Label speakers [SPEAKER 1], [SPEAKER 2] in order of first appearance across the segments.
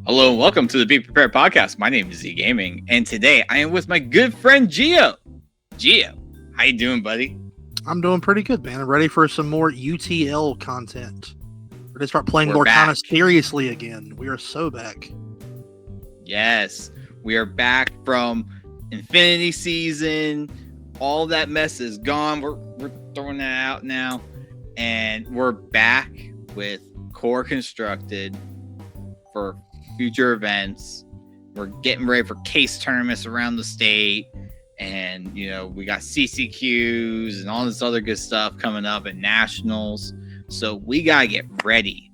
[SPEAKER 1] Hello and welcome to the Be Prepared podcast. My name is ZeGaming, and today I am with my good friend Geo. Geo, how you doing, buddy?
[SPEAKER 2] I'm doing pretty good, man. I'm ready for some more UTL content. We're going to start playing
[SPEAKER 1] We're
[SPEAKER 2] Lorcana
[SPEAKER 1] back.
[SPEAKER 2] seriously again. We are so back.
[SPEAKER 1] Yes, we are back from Infinity Season. All that mess is gone. We're throwing that out now, and we're back with core constructed for future events. We're getting ready for case tournaments around the state, and we got CCQs and all this other good stuff coming up at nationals. So we gotta get ready.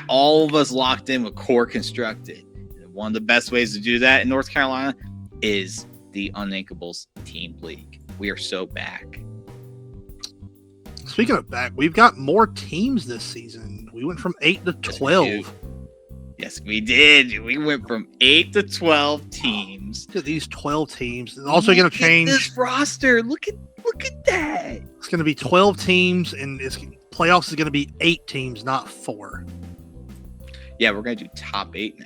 [SPEAKER 1] All of us locked in with core constructed. And one of the best ways to do that in North Carolina is the Uninkables Team League. We are so back.
[SPEAKER 2] Speaking of back, we've got more teams this season. We went from 8 to 12.
[SPEAKER 1] Yes, we did. We went from 8 to 12 teams.
[SPEAKER 2] To these 12 teams. It's also going to change
[SPEAKER 1] this roster. Look at that.
[SPEAKER 2] It's going to be 12 teams, and playoffs is going to be 8 teams, not 4.
[SPEAKER 1] Yeah, we're going to do top 8 now.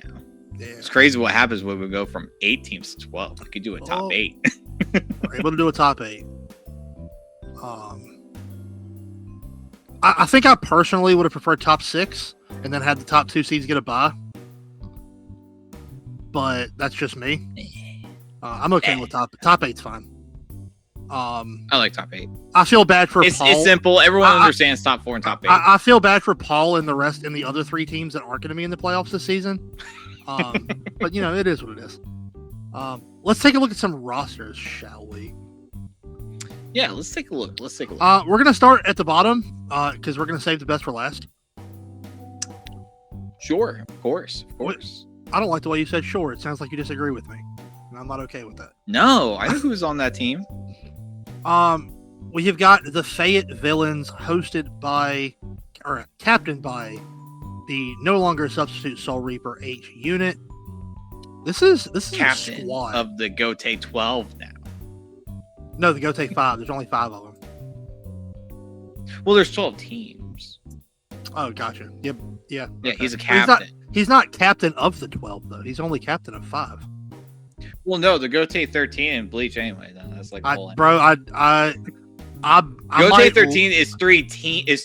[SPEAKER 2] Yeah.
[SPEAKER 1] It's crazy what happens when we go from 8 teams to 12. We could do a top 8.
[SPEAKER 2] We're able to do a top 8. I think I personally would have preferred top 6 and then had the top 2 seeds get a bye. But that's just me. I'm okay with top 8's fine.
[SPEAKER 1] I like top 8.
[SPEAKER 2] I feel bad for Paul.
[SPEAKER 1] It's simple. Everyone understands top 4 and top 8.
[SPEAKER 2] I feel bad for Paul and the other 3 teams that aren't going to be in the playoffs this season. But it is what it is. Let's take a look at some rosters, shall we?
[SPEAKER 1] Yeah, let's take a look.
[SPEAKER 2] We're going to start at the bottom because we're going to save the best for last.
[SPEAKER 1] Sure, of course.
[SPEAKER 2] I don't like the way you said sure. It sounds like you disagree with me, and I'm not okay with that.
[SPEAKER 1] No, I know who's on that team.
[SPEAKER 2] We have got the Fayette Villains, captained by the no longer substitute Soul Reaper H unit. This is
[SPEAKER 1] captain
[SPEAKER 2] a squad
[SPEAKER 1] of the Gote 12 now.
[SPEAKER 2] No, the Gote 5. There's only 5 of them.
[SPEAKER 1] Well, there's 12 teams.
[SPEAKER 2] Oh, gotcha. Yep. Yeah.
[SPEAKER 1] Yeah,
[SPEAKER 2] okay.
[SPEAKER 1] he's a captain.
[SPEAKER 2] He's not captain of the 12 though. He's only captain of 5.
[SPEAKER 1] Well, no, the Gote 13 and Bleach anyway. Then that's like
[SPEAKER 2] Gote
[SPEAKER 1] 13 is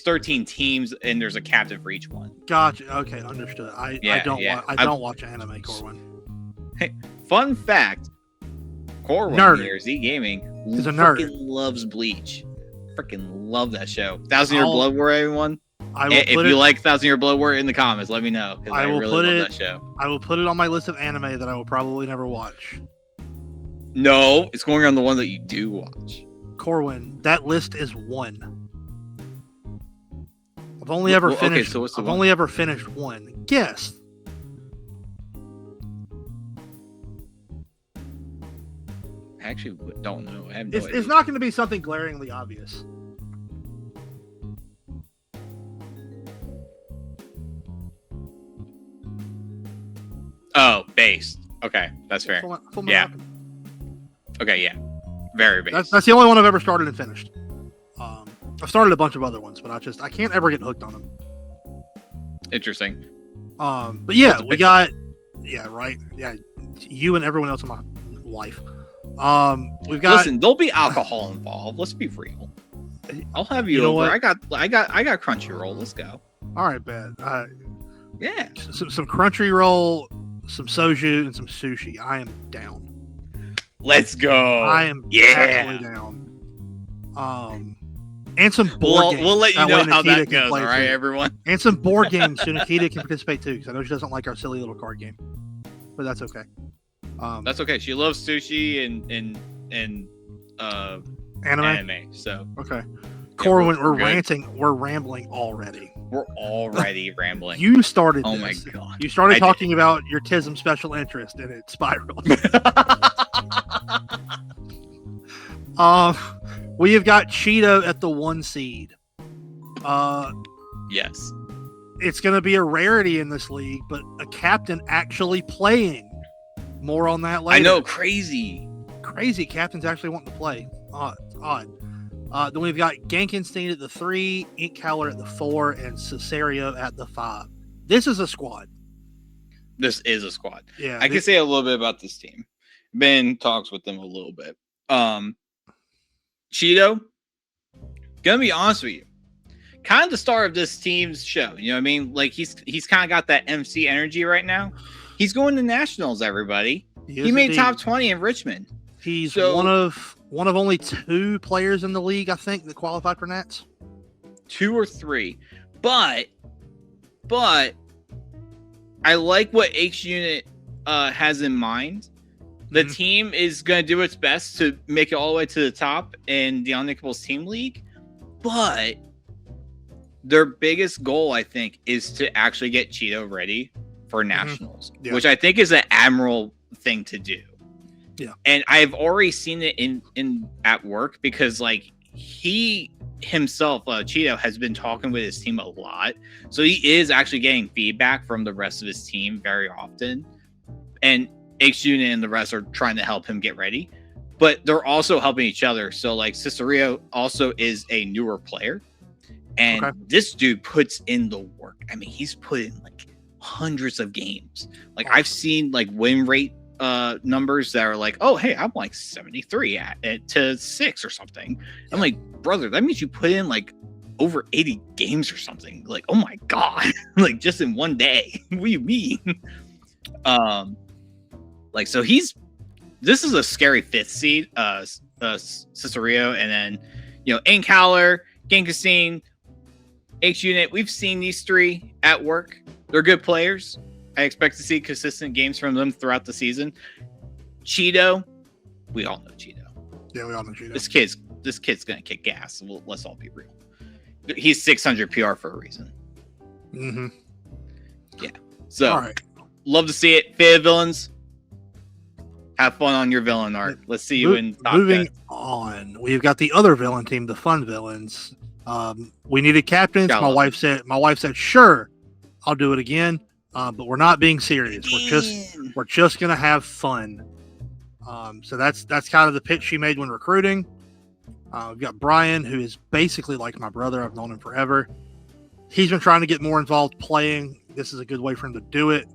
[SPEAKER 1] 13 teams, and there's a captain for each one.
[SPEAKER 2] Gotcha. Okay, understood. I don't watch anime, Corwin.
[SPEAKER 1] Hey, fun fact: Corwin here, ZeGaming,
[SPEAKER 2] is a nerd.
[SPEAKER 1] Loves Bleach. Freaking love that show. 1,000 Year Blood War, everyone. If you like 1,000 Year Blood War, in the comments, let me know, because I really love that show.
[SPEAKER 2] I will put it on my list of anime that I will probably never watch.
[SPEAKER 1] No, it's going on the one that you do watch.
[SPEAKER 2] Corwin, that list is 1. I've only ever finished.
[SPEAKER 1] So what's the
[SPEAKER 2] I've
[SPEAKER 1] one?
[SPEAKER 2] only ever finished 1. Guess.
[SPEAKER 1] I actually don't know. I have no idea.
[SPEAKER 2] It's not going to be something glaringly obvious.
[SPEAKER 1] Oh, based. Okay, that's fair. Yeah. Okay, yeah. Very based.
[SPEAKER 2] That's the only one I've ever started and finished. I've started a bunch of other ones, but I can't ever get hooked on them.
[SPEAKER 1] Interesting.
[SPEAKER 2] But yeah, we got you and everyone else in my life. We've got.
[SPEAKER 1] Listen, there'll be alcohol involved. Let's be real. I'll have you over.
[SPEAKER 2] What?
[SPEAKER 1] I got Crunchyroll. Let's go.
[SPEAKER 2] All right, bad.
[SPEAKER 1] Yeah.
[SPEAKER 2] Some Crunchyroll, some soju, and some sushi. I am down.
[SPEAKER 1] Let's go.
[SPEAKER 2] I am absolutely down. And some board games.
[SPEAKER 1] We'll let you know how that goes, all right,
[SPEAKER 2] too.
[SPEAKER 1] everyone?
[SPEAKER 2] And some board games so Nikita can participate too, because I know she doesn't like our silly little card game. But that's okay.
[SPEAKER 1] That's okay. She loves sushi and anime. So
[SPEAKER 2] okay. Corwin, we're rambling already.
[SPEAKER 1] We're already rambling.
[SPEAKER 2] You started this.
[SPEAKER 1] Oh my god.
[SPEAKER 2] You started talking about your TISM special interest and it spiraled. We have got Cheeto at the 1 seed.
[SPEAKER 1] Yes.
[SPEAKER 2] It's going to be a rarity in this league, but a captain actually playing. More on that later.
[SPEAKER 1] I know, crazy
[SPEAKER 2] captains actually wanting to play. Odd. Then we've got Gankenstein at the 3, Ink Howler at the 4, and Cesario at the 5. This is a squad.
[SPEAKER 1] This is a squad.
[SPEAKER 2] Yeah,
[SPEAKER 1] I can say a little bit about this team. Ben talks with them a little bit. Cheeto, gonna be honest with you, kind of the star of this team's show. You know what I mean? Like he's kind of got that MC energy right now. He's going to nationals. Everybody, he made top 20 in Richmond.
[SPEAKER 2] He's one of only 2 players in the league, I think, that qualified for Nats.
[SPEAKER 1] 2 or 3, but I like what H Unit has in mind. The team is going to do its best to make it all the way to the top in the Uninkables Team League, but their biggest goal, I think, is to actually get Cheeto ready for nationals, which I think is an admirable thing to do.
[SPEAKER 2] Yeah,
[SPEAKER 1] and I've already seen it in at work because like he himself, Cheeto, has been talking with his team a lot, so he is actually getting feedback from the rest of his team very often, and H Unit and the rest are trying to help him get ready, but they're also helping each other. So like Cicerio also is a newer player, and this dude puts in the work. I mean, he's put in like hundreds of games. Like I've seen like win rate numbers that are like, oh hey, I'm like 73 to 6 or something. I'm like, brother, that means you put in like over 80 games or something. Like, oh my god, like just in one day. What do you mean? Like, so this is a scary 5th seed, Cicerio, and then, you know, Inkhaler, Gankasine, H Unit. We've seen these 3 at work. They're good players. I expect to see consistent games from them throughout the season. Cheeto, we all know Cheeto.
[SPEAKER 2] Yeah, we all know Cheeto.
[SPEAKER 1] This kid's gonna kick ass. Let's all be real. He's 600 PR for a reason. Yeah. So, all right. Love to see it. Favorite villains. Have fun on your villain art. Let's see you in top
[SPEAKER 2] moving on. We've got the other villain team, the fun villains. We needed captains. My wife said, sure, I'll do it again. But we're not being serious. We're just gonna have fun. So that's kind of the pitch she made when recruiting. We've got Brian, who is basically like my brother. I've known him forever. He's been trying to get more involved playing. This is a good way for him to do it.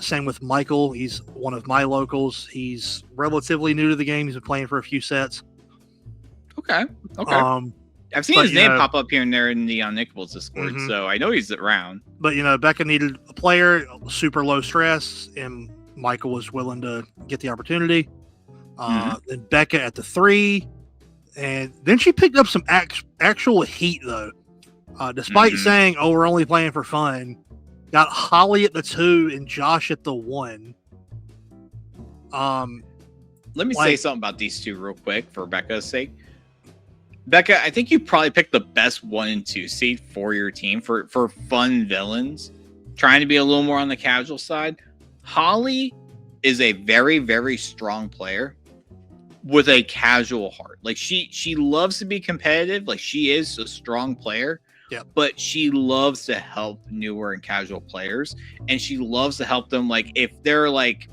[SPEAKER 2] Same with Michael. He's one of my locals. He's relatively new to the game. He's been playing for a few sets.
[SPEAKER 1] Okay. I've seen his name pop up here and there in the Uninkables Discord, so I know he's around.
[SPEAKER 2] But, Becca needed a player, super low stress, and Michael was willing to get the opportunity. Then Becca at the 3, and then she picked up some actual heat, though. Despite saying, oh, we're only playing for fun, got Holly at the 2 and Josh at the 1.
[SPEAKER 1] Let me say something about these 2 real quick for Becca's sake. Becca, I think you probably picked the best 1 and 2 seed for your team for fun villains, trying to be a little more on the casual side. Holly is a very, very strong player with a casual heart. Like she loves to be competitive. Like she is a strong player, but she loves to help newer and casual players, and she loves to help them. Like if they're like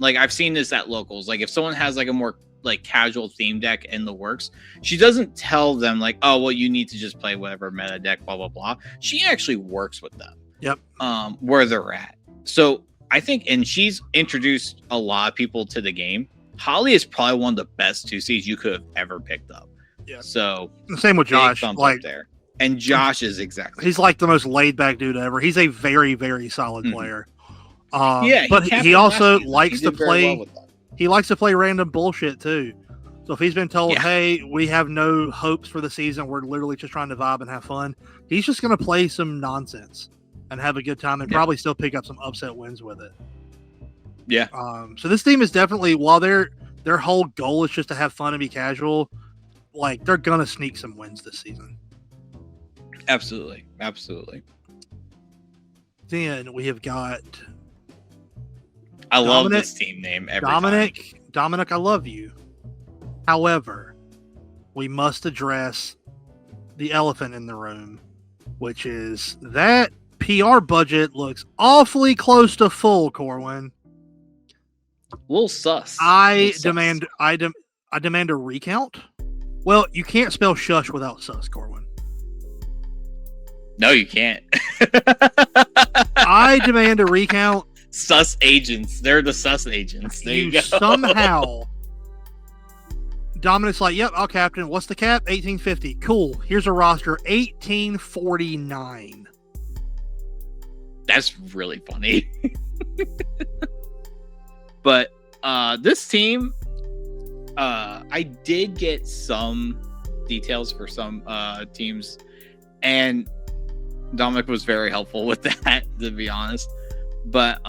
[SPEAKER 1] I've seen this at locals. Like if someone has like a more like casual theme deck in the works, she doesn't tell them like, oh well, you need to just play whatever meta deck, blah blah blah. She actually works with them where they're at. So I think, and she's introduced a lot of people to the game. Holly is probably one of the best 2 seeds you could have ever picked up. So
[SPEAKER 2] same with Josh,
[SPEAKER 1] like there. And Josh is
[SPEAKER 2] he's like the most laid back dude ever. He's a very, very solid player. But he also likes to play. He likes to play random bullshit too. So if he's been told, hey, we have no hopes for the season, we're literally just trying to vibe and have fun, he's just going to play some nonsense and have a good time and probably still pick up some upset wins with it. So this team is definitely, while their whole goal is just to have fun and be casual, like they're going to sneak some wins this season.
[SPEAKER 1] Absolutely.
[SPEAKER 2] Then we have got
[SPEAKER 1] I love this team name every time.
[SPEAKER 2] Dominic, I love you. However, we must address the elephant in the room, which is that PR budget looks awfully close to full, Corwin.
[SPEAKER 1] A little sus.
[SPEAKER 2] I demand a recount. Well, you can't spell shush without sus, Corwin.
[SPEAKER 1] No, you can't.
[SPEAKER 2] I demand a recount
[SPEAKER 1] sus agents. They're the sus agents. There you go.
[SPEAKER 2] Somehow, Dominic's like, yep, I'll captain. What's the cap? 1850. Cool. Here's a roster. 1849.
[SPEAKER 1] That's really funny. But this team, I did get some details for some teams, and Dominic was very helpful with that, to be honest. But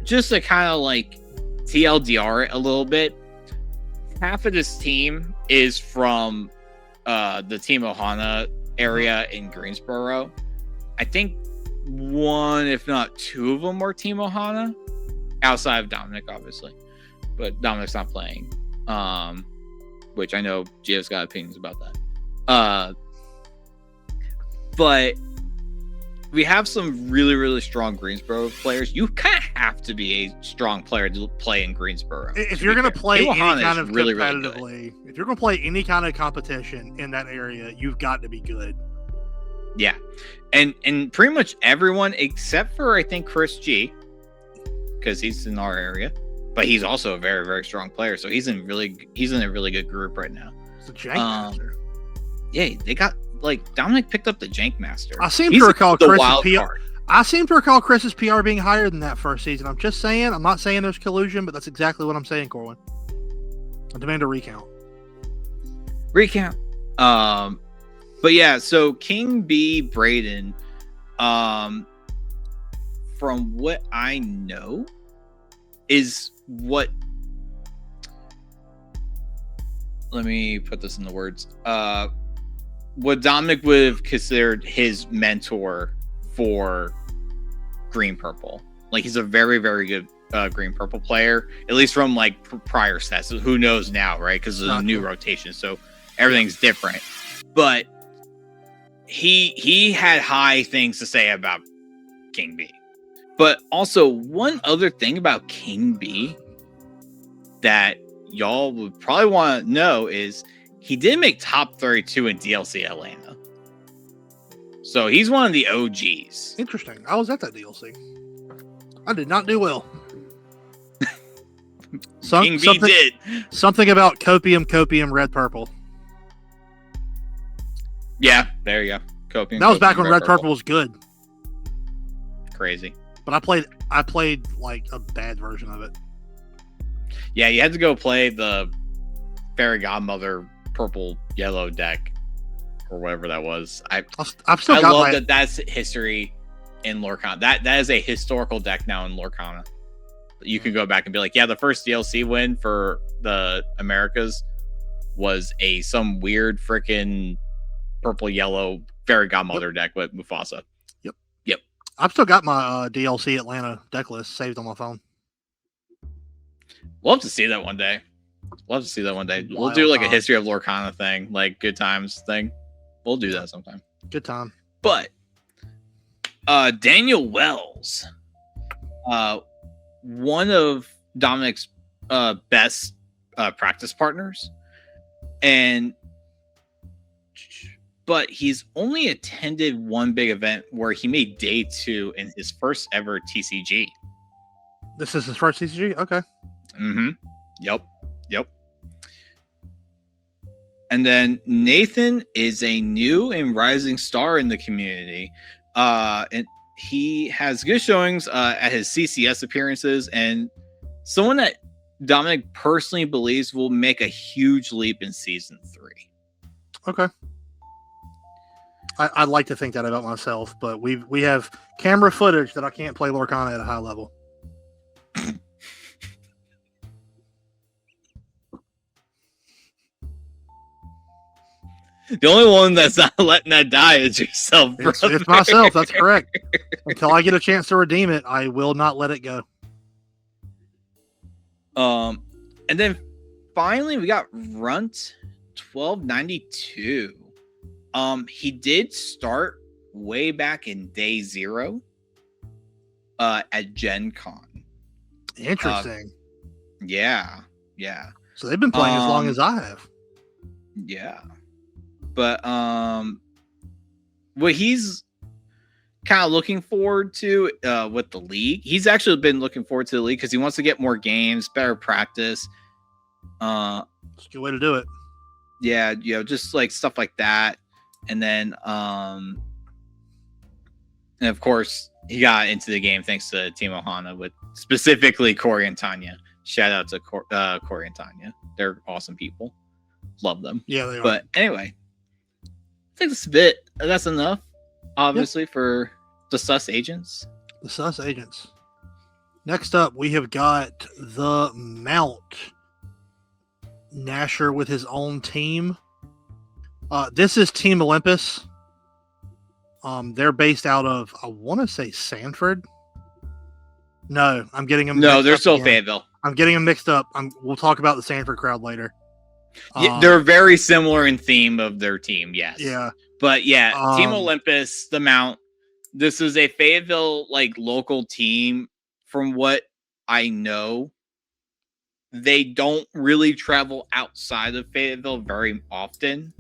[SPEAKER 1] just to kind of like TLDR it a little bit, half of this team is from the Team Ohana area in Greensboro. I think one, if not two of them, are Team Ohana, outside of Dominic, obviously. But Dominic's not playing, which I know Gio's got opinions about that. But we have some really, really strong Greensboro players. You kind of have to be a strong player to play in Greensboro.
[SPEAKER 2] If you're going to play any kind of
[SPEAKER 1] really,
[SPEAKER 2] competitively, if you're going to play any kind of competition in that area, you've got to be good.
[SPEAKER 1] Yeah, and pretty much everyone except for I think Chris G, because he's in our area, but he's also a very, very strong player. So he's in a really good group right now.
[SPEAKER 2] It's a Jank Master.
[SPEAKER 1] Yeah, they got. Like, Dominic picked up the Jank Master.
[SPEAKER 2] I seem to recall Chris's PR being higher than that first season. I'm just saying. I'm not saying there's collusion, but that's exactly what I'm saying, Corwin. I demand a recount.
[SPEAKER 1] But yeah, so King B Braden, from what I know, is what. Let me put this in the words. What Dominic would have considered his mentor for Green Purple. Like, he's a very, very good Green Purple player, at least from like prior sets. So who knows now, right? Because of the new rotation, so everything's different. But he had high things to say about King B. But also, one other thing about King B that y'all would probably want to know is he did make top 32 in DLC Atlanta. So he's one of the OGs.
[SPEAKER 2] Interesting. I was at that DLC. I did not do well.
[SPEAKER 1] King B did.
[SPEAKER 2] Something about copium, red, purple.
[SPEAKER 1] Yeah, there you go. Copium.
[SPEAKER 2] That was back when red, purple was good.
[SPEAKER 1] Crazy.
[SPEAKER 2] But I played like a bad version of it.
[SPEAKER 1] Yeah, you had to go play the Fairy Godmother purple yellow deck or whatever that was. I love that that's history in Lorcana. That is a historical deck now in Lorcana. You can go back and be like, yeah, the first DLC win for the Americas was some weird freaking purple yellow Fairy Godmother deck with Mufasa. Yep.
[SPEAKER 2] I've still got my DLC Atlanta deck list saved on my phone.
[SPEAKER 1] We'll have to see that one day. We'll do like a history of Lorcana thing, like good times thing. We'll do that sometime.
[SPEAKER 2] Good time.
[SPEAKER 1] But Daniel Wells, one of Dominic's best practice partners, but he's only attended one big event where he made day 2 in his first ever TCG.
[SPEAKER 2] This is his first TCG? Okay.
[SPEAKER 1] Mm-hmm. Yep. And then Nathan is a new and rising star in the community. And he has good showings at his CCS appearances, and someone that Dominic personally believes will make a huge leap in season 3.
[SPEAKER 2] Okay. I'd like to think that about myself, but we have camera footage that I can't play Lorcana at a high level.
[SPEAKER 1] The only one that's not letting that die is yourself, bro.
[SPEAKER 2] It's myself. That's correct. Until I get a chance to redeem it, I will not let it go.
[SPEAKER 1] And then finally we got Runt 1292. He did start way back in day 0 at Gen Con.
[SPEAKER 2] Interesting.
[SPEAKER 1] Yeah.
[SPEAKER 2] So they've been playing as long as I have.
[SPEAKER 1] Yeah. But what he's kind of looking forward to with the league. He's actually been looking forward to the league because he wants to get more games, better practice.
[SPEAKER 2] It's a good way to do it.
[SPEAKER 1] Yeah, just like stuff like that. And then and of course he got into the game thanks to Team Ohana with specifically Corey and Tanya. Shout out to Corey and Tanya. They're awesome people. Love them.
[SPEAKER 2] Yeah, they are.
[SPEAKER 1] But anyway, I think that's enough, obviously, for the sus agents.
[SPEAKER 2] The sus agents. Next up, we have got the Mount. Nasher with his own team. This is Team Olympus. They're based out of, I want to say Sanford. No, I'm getting them.
[SPEAKER 1] No, they're still Fayetteville.
[SPEAKER 2] I'm getting them mixed up. We'll talk about the Sanford crowd later.
[SPEAKER 1] Yeah, they're very similar in theme of their team. Yes.
[SPEAKER 2] Yeah.
[SPEAKER 1] But yeah, Team Olympus, the Mount. This is a Fayetteville local team. From what I know, they don't really travel outside of Fayetteville very often.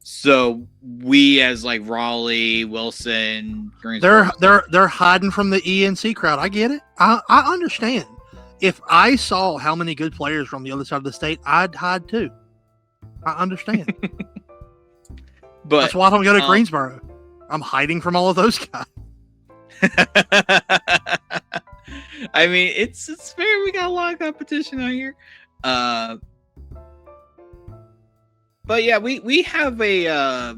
[SPEAKER 1] So we, as Raleigh, Wilson,
[SPEAKER 2] they're hiding from the ENC crowd. I get it. I understand. If I saw how many good players from the other side of the state, I'd hide too. I understand.
[SPEAKER 1] But
[SPEAKER 2] that's why I don't go to Greensboro. I'm hiding from all of those guys.
[SPEAKER 1] I mean, it's fair. We got a lot of competition out here. But yeah, we have a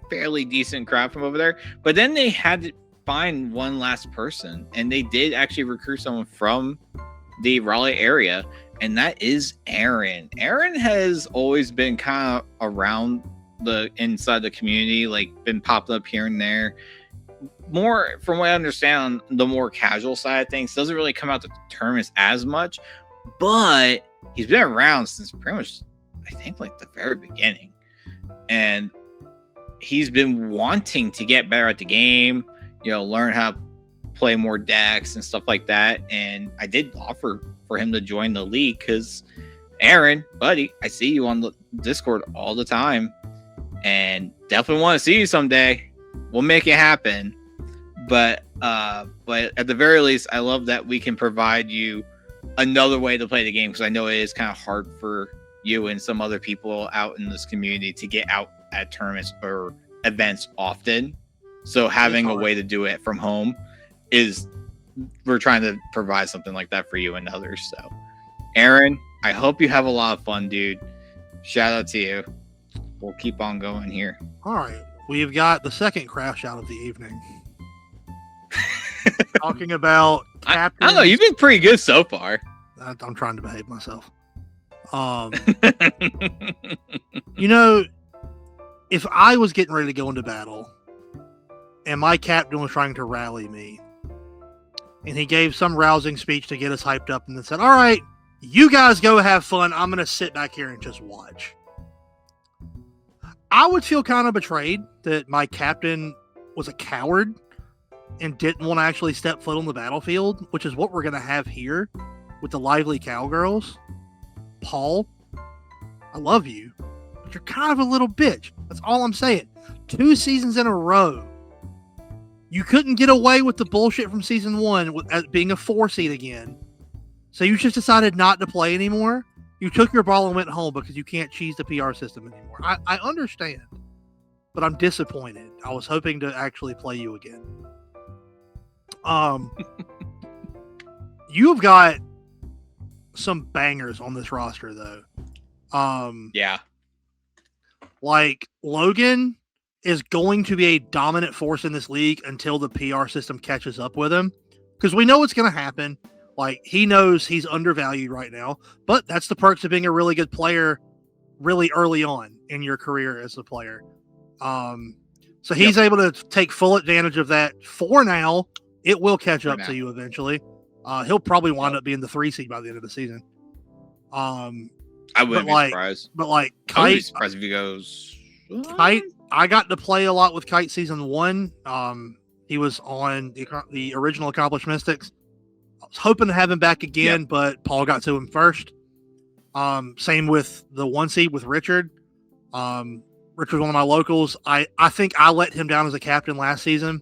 [SPEAKER 1] fairly decent crowd from over there. But then they had to find one last person, and they did actually recruit someone from the Raleigh area, and that is Aaron. Aaron has always been kind of around the inside the community, been popping up here and there. More, from what I understand, on the more casual side of things, doesn't really come out to tournaments as much, but he's been around since pretty much, I think, the very beginning. And he's been wanting to get better at the game, learn how to play more decks and stuff like that. And I did offer for him to join the league because, Aaron, buddy, I see you on the Discord all the time and definitely want to see you someday. We'll make it happen. But at the very least, I love that we can provide you another way to play the game, because I know it is kind of hard for you and some other people out in this community to get out at tournaments or events often. So having a way to do it from home we're trying to provide something like that for you and others. So, Aaron, I hope you have a lot of fun, dude. Shout out to you. We'll keep on going here.
[SPEAKER 2] All right. We've got the second crash out of the evening. Talking about captains.
[SPEAKER 1] I don't know. You've been pretty good so far.
[SPEAKER 2] I'm trying to behave myself. If I was getting ready to go into battle and my captain was trying to rally me and he gave some rousing speech to get us hyped up and then said, all right, you guys go have fun. I'm going to sit back here and just watch. I would feel kind of betrayed that my captain was a coward and didn't want to actually step foot on the battlefield, which is what we're going to have here with the Lively Cowgirls. Paul, I love you, but you're kind of a little bitch. That's all I'm saying. 2 seasons in a row, you couldn't get away with the bullshit from season 1 with being a 4 seed again. So you just decided not to play anymore. You took your ball and went home because you can't cheese the PR system anymore. I understand, but I'm disappointed. I was hoping to actually play you again. You've got some bangers on this roster, though.
[SPEAKER 1] Yeah.
[SPEAKER 2] Logan is going to be a dominant force in this league until the PR system catches up with him. Because we know what's going to happen. He knows he's undervalued right now, but that's the perks of being a really good player really early on in your career as a player. So he's able to take full advantage of that for now. It will catch up to you eventually. He'll probably wind up being the 3 seed by the end of the season.
[SPEAKER 1] I wouldn't be surprised.
[SPEAKER 2] But Kite,
[SPEAKER 1] I would be surprised if he goes.
[SPEAKER 2] Kite, I got to play a lot with Kite season 1. He was on the original Accomplished Mystics. I was hoping to have him back again, but Paul got to him first. Same with the 1 seed with Richard. Rich was one of my locals. I think I let him down as a captain last season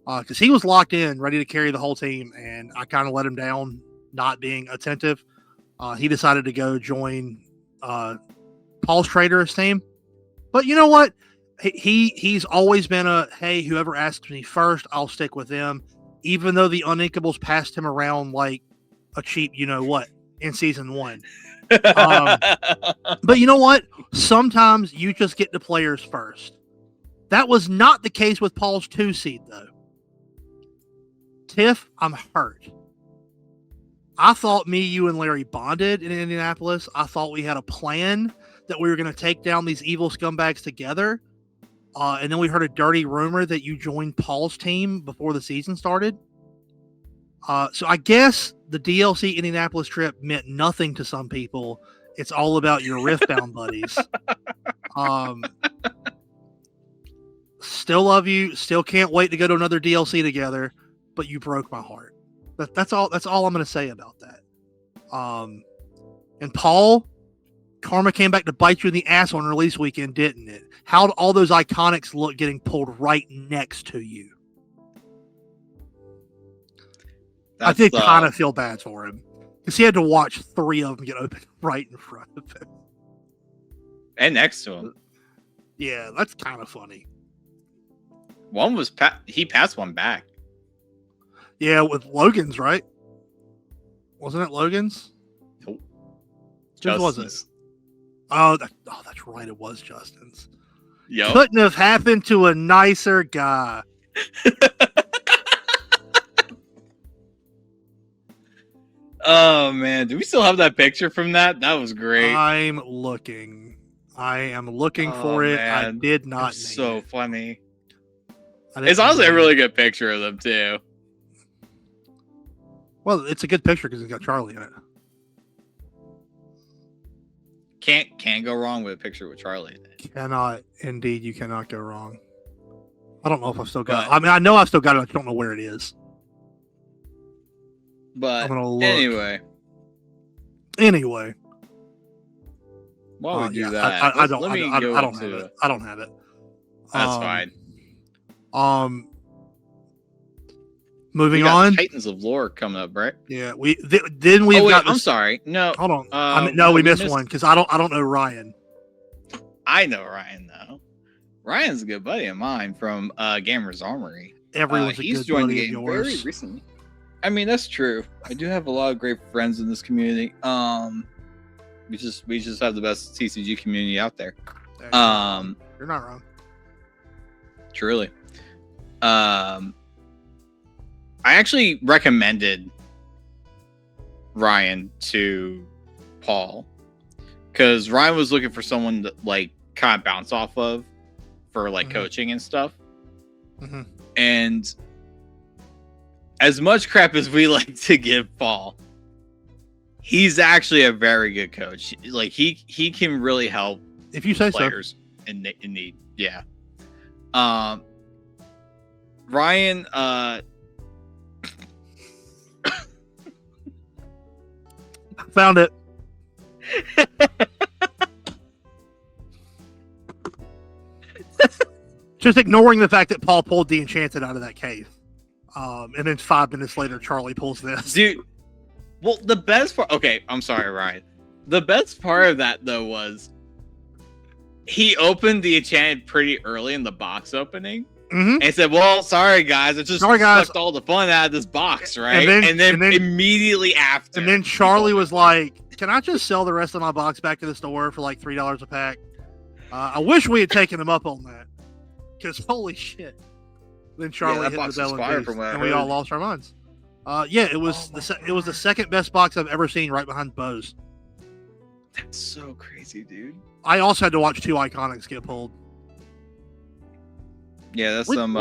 [SPEAKER 2] because he was locked in, ready to carry the whole team, and I kind of let him down, not being attentive. He decided to go join Paul's Trader's team. But you know what? He's always been hey, whoever asks me first, I'll stick with them, even though the Uninkables passed him around like a cheap, you know what, in season 1. But you know what? Sometimes you just get the players first. That was not the case with Paul's 2 seed, though. Tiff, I'm hurt. I thought me, you, and Larry bonded in Indianapolis. I thought we had a plan that we were going to take down these evil scumbags together. And then we heard a dirty rumor that you joined Paul's team before the season started. So I guess the DLC Indianapolis trip meant nothing to some people. It's all about your Riftbound buddies. Still love you. Still can't wait to go to another DLC together. But you broke my heart. That's all. That's all I'm going to say about that. And Paul, karma came back to bite you in the ass on release weekend, didn't it? How'd all those iconics look getting pulled right next to you? I did kind of feel bad for him because he had to watch 3 of them get opened right in front of him.
[SPEAKER 1] And next to him.
[SPEAKER 2] Yeah, that's kind of funny.
[SPEAKER 1] One was he passed one back.
[SPEAKER 2] Yeah, with Logan's, right? Wasn't it Logan's?
[SPEAKER 1] Nope.
[SPEAKER 2] Whose was it? Oh, that's right. It was Justin's.
[SPEAKER 1] Yep.
[SPEAKER 2] Couldn't have happened to a nicer guy.
[SPEAKER 1] Oh man, do we still have that picture from that? That was great.
[SPEAKER 2] I am looking for it.
[SPEAKER 1] Man.
[SPEAKER 2] I did not.
[SPEAKER 1] It's so funny.
[SPEAKER 2] It's
[SPEAKER 1] honestly a really good picture of them too.
[SPEAKER 2] Well, it's a good picture because it's got Charlie in it.
[SPEAKER 1] Can't go wrong with a picture with Charlie in it.
[SPEAKER 2] Cannot, indeed, you cannot go wrong. I don't know if I've still got it. I mean, I know I've still got it. I just don't know where it is.
[SPEAKER 1] But
[SPEAKER 2] I'm gonna look.
[SPEAKER 1] Anyway. Why would we do that?
[SPEAKER 2] I don't have it. I don't have it.
[SPEAKER 1] That's fine.
[SPEAKER 2] Moving on.
[SPEAKER 1] Titans of Lore coming up, right?
[SPEAKER 2] Yeah, I'm
[SPEAKER 1] sorry. No,
[SPEAKER 2] hold on. We missed one because I don't know Ryan.
[SPEAKER 1] I know Ryan though. Ryan's a good buddy of mine from Gamer's Armory.
[SPEAKER 2] Everyone's a
[SPEAKER 1] he's
[SPEAKER 2] good
[SPEAKER 1] joined
[SPEAKER 2] buddy
[SPEAKER 1] the
[SPEAKER 2] of
[SPEAKER 1] game
[SPEAKER 2] yours.
[SPEAKER 1] very recently. I mean, that's true. I do have a lot of great friends in this community. We just have the best TCG community out there.
[SPEAKER 2] You're not wrong.
[SPEAKER 1] Truly. I actually recommended Ryan to Paul because Ryan was looking for someone to like kind of bounce off of for like coaching and stuff.
[SPEAKER 2] Mm-hmm.
[SPEAKER 1] And as much crap as we like to give Paul, he's actually a very good coach. Like he can really help
[SPEAKER 2] if you say
[SPEAKER 1] players in need. Yeah. Ryan,
[SPEAKER 2] found it. Just ignoring the fact that Paul pulled the enchanted out of that cave. And then 5 minutes later, Charlie pulls this.
[SPEAKER 1] Dude, well, the best part... Okay, I'm sorry, Ryan. The best part of that, though, was he opened the enchanted pretty early in the box opening.
[SPEAKER 2] Mm-hmm.
[SPEAKER 1] And said, well, sorry, guys. It just sucked all the fun out of this box, right? And then immediately after...
[SPEAKER 2] And then Charlie was like, can I just sell the rest of my box back to the store for like $3 a pack? I wish we had taken him up on that. Because holy shit. Then Charlie hit the bell and we all lost our minds. It was the second best box I've ever seen, right behind Bo's.
[SPEAKER 1] That's so crazy, dude.
[SPEAKER 2] I also had to watch 2 iconics get pulled.
[SPEAKER 1] Yeah, that's some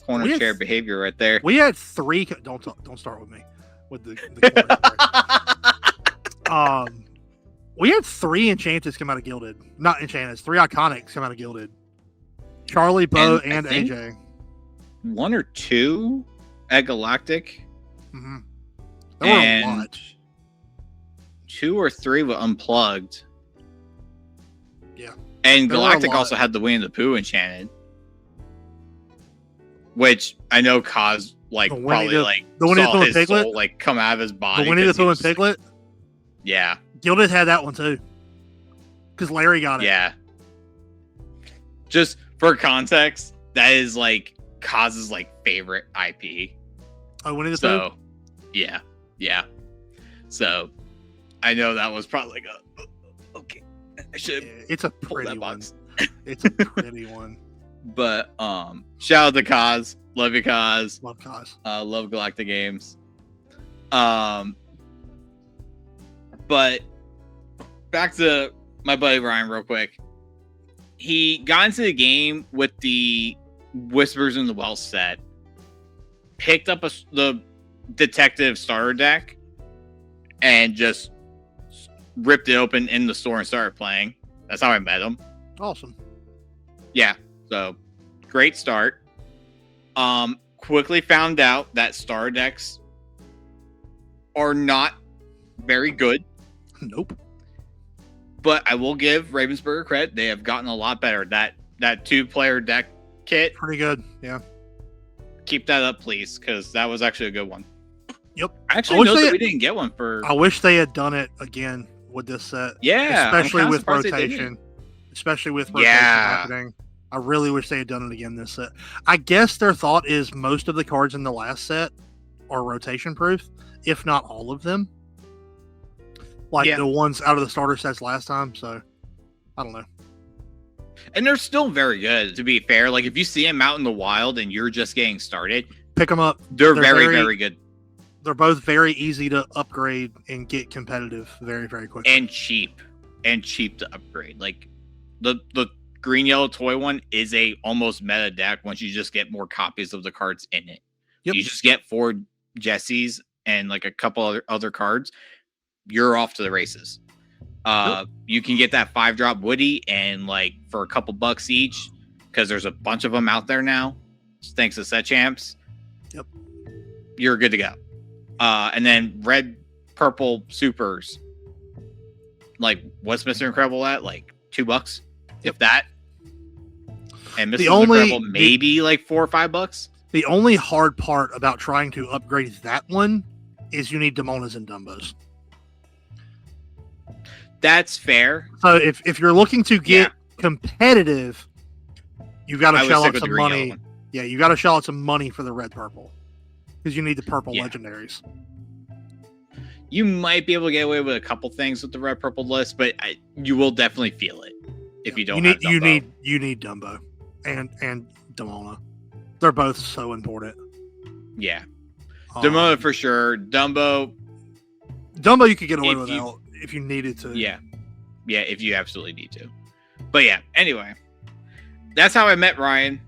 [SPEAKER 1] corner chair behavior right there.
[SPEAKER 2] We had 3. Don't start with me with the corner. We had 3 enchanters come out of Gilded. Not enchanters, 3 iconics come out of Gilded. Charlie, Bo, and AJ.
[SPEAKER 1] 1 or 2 at Galactic.
[SPEAKER 2] Mm-hmm. There were a lot.
[SPEAKER 1] 2 or 3 were unplugged.
[SPEAKER 2] Yeah.
[SPEAKER 1] And Galactic also had the Winnie the Pooh enchanted, which I know caused probably
[SPEAKER 2] the Winnie the Pooh and Piglet
[SPEAKER 1] soul, come out of his body.
[SPEAKER 2] The Winnie the Pooh and Piglet.
[SPEAKER 1] Yeah,
[SPEAKER 2] Gilded had that one too, because Larry got it.
[SPEAKER 1] Yeah. Just for context, that is Kaz's favorite IP.
[SPEAKER 2] Oh, Winnie the Pooh.
[SPEAKER 1] Yeah. So I know that was probably okay. I should.
[SPEAKER 2] It's a pretty one. It's a pretty one.
[SPEAKER 1] But shout out to Kaz. Love you, Kaz.
[SPEAKER 2] Love Kaz.
[SPEAKER 1] Love Galactic Games. But back to my buddy Ryan real quick. He got into the game with the Whispers in the Well set, picked up the Detective starter deck, and just ripped it open in the store and started playing. That's how I met him.
[SPEAKER 2] Awesome.
[SPEAKER 1] Yeah, so great start. Quickly found out that starter decks are not very good.
[SPEAKER 2] Nope.
[SPEAKER 1] But I will give Ravensburger credit. They have gotten a lot better. That 2-player deck kit.
[SPEAKER 2] Pretty good, yeah.
[SPEAKER 1] Keep that up, please, because that was actually a good one.
[SPEAKER 2] Yep.
[SPEAKER 1] I actually know that we didn't get one for...
[SPEAKER 2] I wish they had done it again with this set.
[SPEAKER 1] Yeah.
[SPEAKER 2] Especially with rotation. Happening. I really wish they had done it again this set. I guess their thought is most of the cards in the last set are rotation proof, if not all of them. The ones out of the starter sets last time, so I don't know.
[SPEAKER 1] And they're still very good, to be fair. If you see them out in the wild and you're just getting started,
[SPEAKER 2] pick them up.
[SPEAKER 1] They're very, very good.
[SPEAKER 2] They're both very easy to upgrade and get competitive very, very quickly.
[SPEAKER 1] And cheap to upgrade. The green yellow toy one is a almost meta deck once you just get more copies of the cards in it.
[SPEAKER 2] Yep.
[SPEAKER 1] You just get 4 Jessies and a couple other cards. You're off to the races. You can get that 5-drop Woody and for a couple bucks each, because there's a bunch of them out there now, thanks to Set Champs.
[SPEAKER 2] Yep.
[SPEAKER 1] You're good to go. And then red, purple supers. What's Mr. Incredible at? $2, if that. And Mr. Incredible maybe $4 or $5.
[SPEAKER 2] The only hard part about trying to upgrade that one is you need Demonas and Dumbos.
[SPEAKER 1] That's fair.
[SPEAKER 2] So if you're looking to get competitive, you've got to shell out some money. Yeah, you got to shell out some money for the red purple, because you need the purple legendaries.
[SPEAKER 1] You might be able to get away with a couple things with the red purple list, but you will definitely feel it if you don't. Have Dumbo.
[SPEAKER 2] You need Dumbo and Demona. They're both so important.
[SPEAKER 1] Yeah, Demona for sure. Dumbo
[SPEAKER 2] you could get away without if you needed to.
[SPEAKER 1] Yeah, if you absolutely need to. But yeah, anyway, that's how I met Ryan.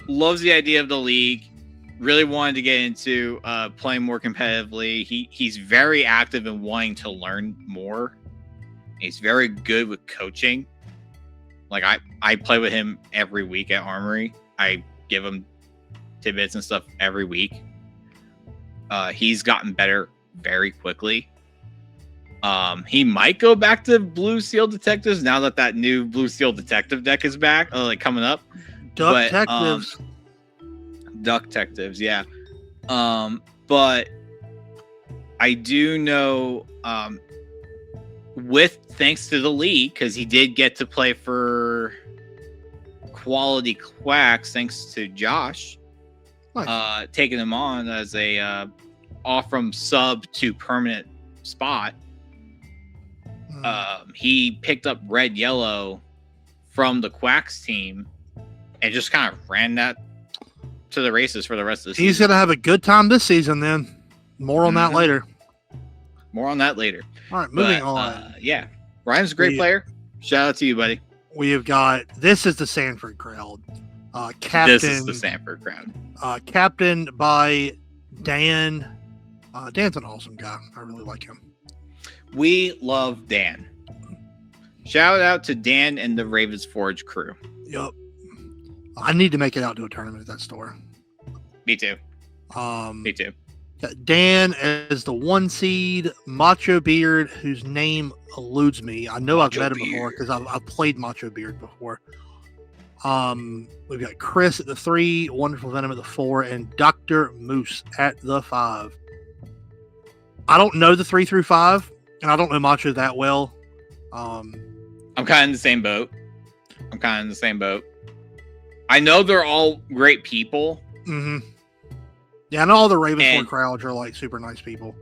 [SPEAKER 1] Loves the idea of the league. Really wanted to get into playing more competitively. He's very active in wanting to learn more. He's very good with coaching. I play with him every week at Armory. I give him tidbits and stuff every week. He's gotten better very quickly. He might go back to Blue Seal Detectives now that new Blue Seal Detective deck is back, coming up.
[SPEAKER 2] Duck
[SPEAKER 1] Detectives, yeah. But I do know, thanks to the league, because he did get to play for Quality Quacks, thanks to Josh, taking him on as a off from sub to permanent spot. He picked up red yellow from the Quacks team and just kind of ran that to the races for the rest of the season.
[SPEAKER 2] He's gonna have a good time this season then. More on that later.
[SPEAKER 1] All
[SPEAKER 2] right, moving on.
[SPEAKER 1] Yeah, Ryan's a great player. Shout out to you, buddy.
[SPEAKER 2] We have got this is the Sanford crowd.
[SPEAKER 1] This is the Sanford crowd.
[SPEAKER 2] Captained by Dan. Dan's an awesome guy. I really like him.
[SPEAKER 1] We love Dan. Shout out to Dan and the Ravens Forge crew.
[SPEAKER 2] Yep. I need to make it out to a tournament at that store.
[SPEAKER 1] Me too. Me too.
[SPEAKER 2] Got Dan as the 1 seed. Macho Beard, whose name eludes me. I know I've met him before because I've played Macho Beard before. We've got Chris at the 3, Wonderful Venom at the 4, and Dr. Moose at the 5. I don't know the 3 through 5, and I don't know Macho that well.
[SPEAKER 1] I'm kind of in the same boat. I know they're all great people.
[SPEAKER 2] Mm-hmm. Yeah, I know all the Ravenswood crowds are like super nice people.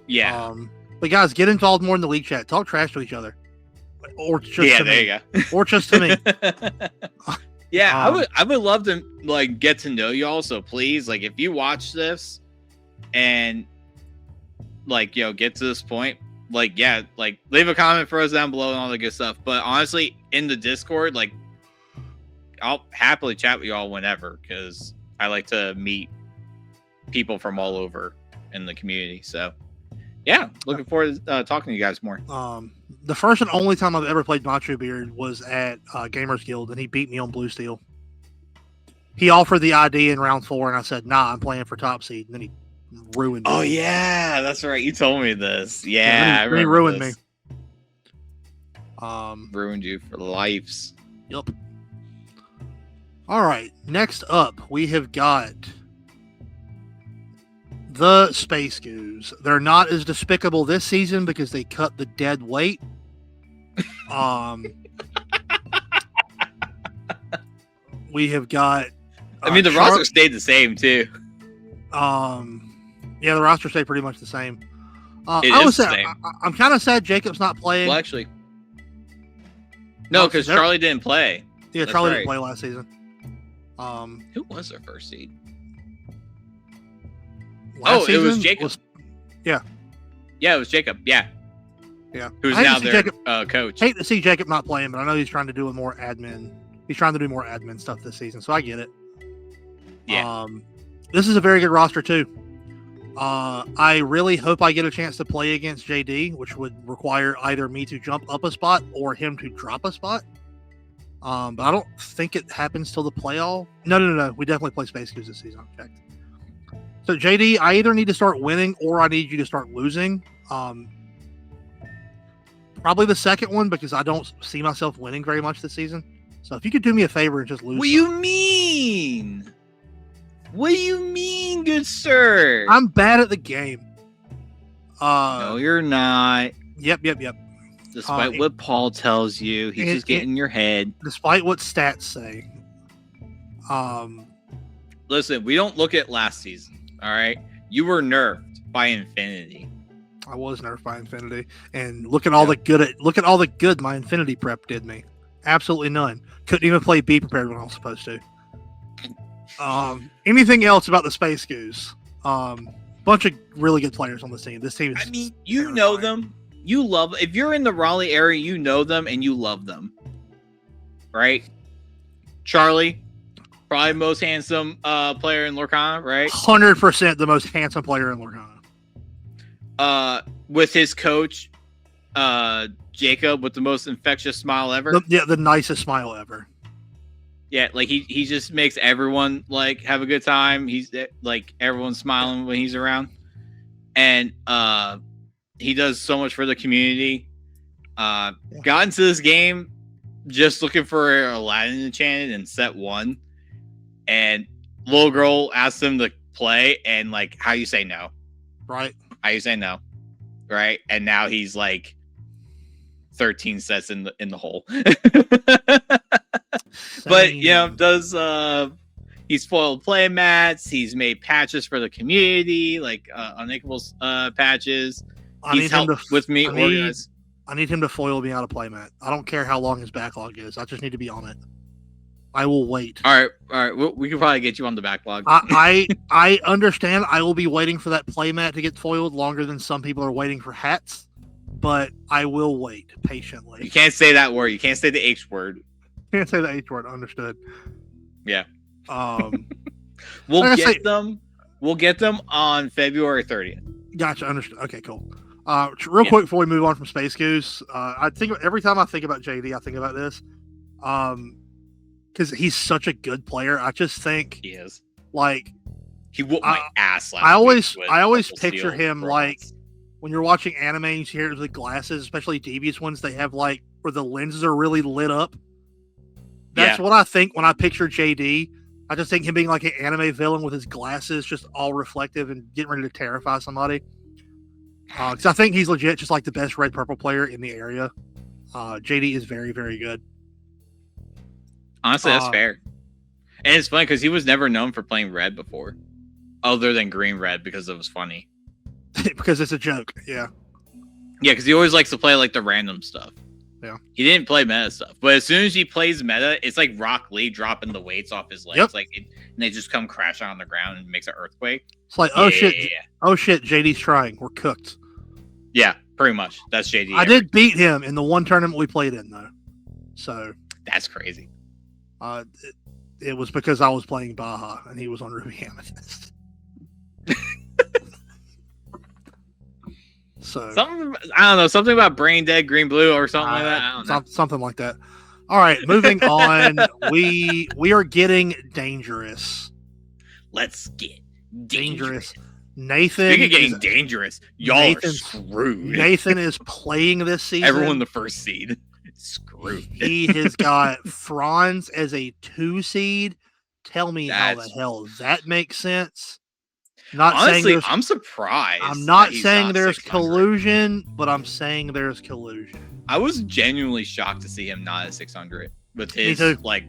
[SPEAKER 1] Yeah.
[SPEAKER 2] But guys, get involved more in the league chat. Talk trash to each other. Or just to
[SPEAKER 1] there
[SPEAKER 2] me.
[SPEAKER 1] You go.
[SPEAKER 2] Or just to me.
[SPEAKER 1] Yeah, I would love to like get to know y'all. So please, like, if you watch this and like, get to this point, like, yeah, like leave a comment for us down below and all the good stuff. But honestly, in the Discord, like, I'll happily chat with y'all whenever because I like to meet people from all over in the community. So yeah, looking forward to talking to you guys more.
[SPEAKER 2] The first and only time I've ever played Macho Beard was at Gamers Guild, and he beat me on Blue Steel. He offered the ID in round 4, and I said, nah, I'm playing for top seed. And then he ruined me.
[SPEAKER 1] Oh, yeah, that's right. You told me this. Yeah,
[SPEAKER 2] he ruined me.
[SPEAKER 1] Ruined you for lives.
[SPEAKER 2] Yep. All right, next up, we have got the Space Goose. They're not as despicable this season because they cut the dead weight. We have got.
[SPEAKER 1] I mean, the roster stayed the same too.
[SPEAKER 2] Yeah, the roster stayed pretty much the same.
[SPEAKER 1] I'm
[SPEAKER 2] kind of sad Jacob's not playing.
[SPEAKER 1] Well, actually, no, because Charlie didn't play.
[SPEAKER 2] Yeah,
[SPEAKER 1] That's
[SPEAKER 2] Charlie
[SPEAKER 1] right.
[SPEAKER 2] didn't play last season.
[SPEAKER 1] Who was their first seed?
[SPEAKER 2] It
[SPEAKER 1] was Jacob.
[SPEAKER 2] Yeah,
[SPEAKER 1] it was Jacob. Yeah. Who's now their coach.
[SPEAKER 2] Hate to see Jacob not playing, but I know he's trying to do more admin. He's trying to do more admin stuff this season, so I get it.
[SPEAKER 1] Yeah.
[SPEAKER 2] This is a very good roster too. I really hope I get a chance to play against JD, which would require either me to jump up a spot or him to drop a spot. But I don't think it happens till the playoff. No. We definitely play Space Goose this season. I've checked. So JD, I either need to start winning or I need you to start losing. Probably the second one because I don't see myself winning very much this season. So if you could do me a favor and just lose.
[SPEAKER 1] What do you mean? What do you mean, good sir?
[SPEAKER 2] I'm bad at the game.
[SPEAKER 1] No, you're not.
[SPEAKER 2] Yep.
[SPEAKER 1] Despite what Paul tells you, he's just getting in your head.
[SPEAKER 2] Despite what stats say.
[SPEAKER 1] Listen, we don't look at last season. All right, you were nerfed by Infinity.
[SPEAKER 2] I was nerfed by Infinity, and look at all the good my Infinity prep did me. Absolutely none. Couldn't even play Be Prepared when I was supposed to. Anything else about the Space Goose? Bunch of really good players on this team. This team is.
[SPEAKER 1] I mean, you know them. You love. If you're in the Raleigh area, you know them and you love them, right? Charlie, probably most handsome player in Lorcana, right?
[SPEAKER 2] 100% the most handsome player in Lorcana.
[SPEAKER 1] With his coach, Jacob, with the most infectious smile ever.
[SPEAKER 2] The nicest smile ever.
[SPEAKER 1] Yeah, like he just makes everyone like have a good time. He's like everyone's smiling when he's around, and he does so much for the community. Got into this game just looking for Aladdin enchanted in set 1, and little girl asked him to play, and like, how you say no,
[SPEAKER 2] right?
[SPEAKER 1] How you say no, right? And now he's like 13 sets in the hole. But he's spoiled play mats. He's made patches for the community, like Uninkables patches. He's helped with me organize.
[SPEAKER 2] I need him to foil me out of playmat. I don't care how long his backlog is. I just need to be on it. I will wait.
[SPEAKER 1] All right. We can probably get you on the backlog.
[SPEAKER 2] I understand. I will be waiting for that playmat to get foiled longer than some people are waiting for hats, but I will wait patiently.
[SPEAKER 1] You can't say that word. You can't say the H word.
[SPEAKER 2] Can't say the H word. Understood.
[SPEAKER 1] Yeah.
[SPEAKER 2] We'll
[SPEAKER 1] get them on February 30th.
[SPEAKER 2] Gotcha. Understood. Okay, cool. Quick before we move on from Space Goose, I think every time I think about JD, I think about this. Because he's such a good player. I just think
[SPEAKER 1] he is.
[SPEAKER 2] Like,
[SPEAKER 1] He whooped my ass last
[SPEAKER 2] I always
[SPEAKER 1] week
[SPEAKER 2] picture him like when you're watching anime and you see characters with glasses, especially devious ones, they have like where the lenses are really lit up. That's what I think when I picture JD. I just think him being like an anime villain with his glasses just all reflective and getting ready to terrify somebody. Because I think he's legit just like the best red purple player in the area. JD is very, very good.
[SPEAKER 1] Honestly, that's fair. And it's funny because he was never known for playing red before, other than green red because it was funny.
[SPEAKER 2] Because it's a joke, yeah.
[SPEAKER 1] Yeah, because he always likes to play like the random stuff.
[SPEAKER 2] Yeah.
[SPEAKER 1] He didn't play meta stuff, but as soon as he plays meta, it's like Rock Lee dropping the weights off his legs, and they just come crashing on the ground and makes an earthquake.
[SPEAKER 2] It's like, oh shit, JD's trying. We're cooked.
[SPEAKER 1] Yeah, pretty much. That's JD.
[SPEAKER 2] I did beat him in the one tournament we played in, though. So
[SPEAKER 1] that's crazy.
[SPEAKER 2] It was because I was playing Baja and he was on Ruby Amethyst. So
[SPEAKER 1] something about brain dead green blue or something like that. I don't know.
[SPEAKER 2] Something like that. All right, moving on. We are getting dangerous.
[SPEAKER 1] Let's get dangerous.
[SPEAKER 2] Nathan.
[SPEAKER 1] Speaking of getting dangerous, y'all are screwed.
[SPEAKER 2] Nathan is playing this season.
[SPEAKER 1] Everyone the first seed. Screwed.
[SPEAKER 2] He has got Franz as a 2 seed. Tell me how the hell that makes sense.
[SPEAKER 1] Honestly, I'm surprised.
[SPEAKER 2] I'm not saying there's collusion, but I'm saying there's collusion.
[SPEAKER 1] I was genuinely shocked to see him not at 600 with his like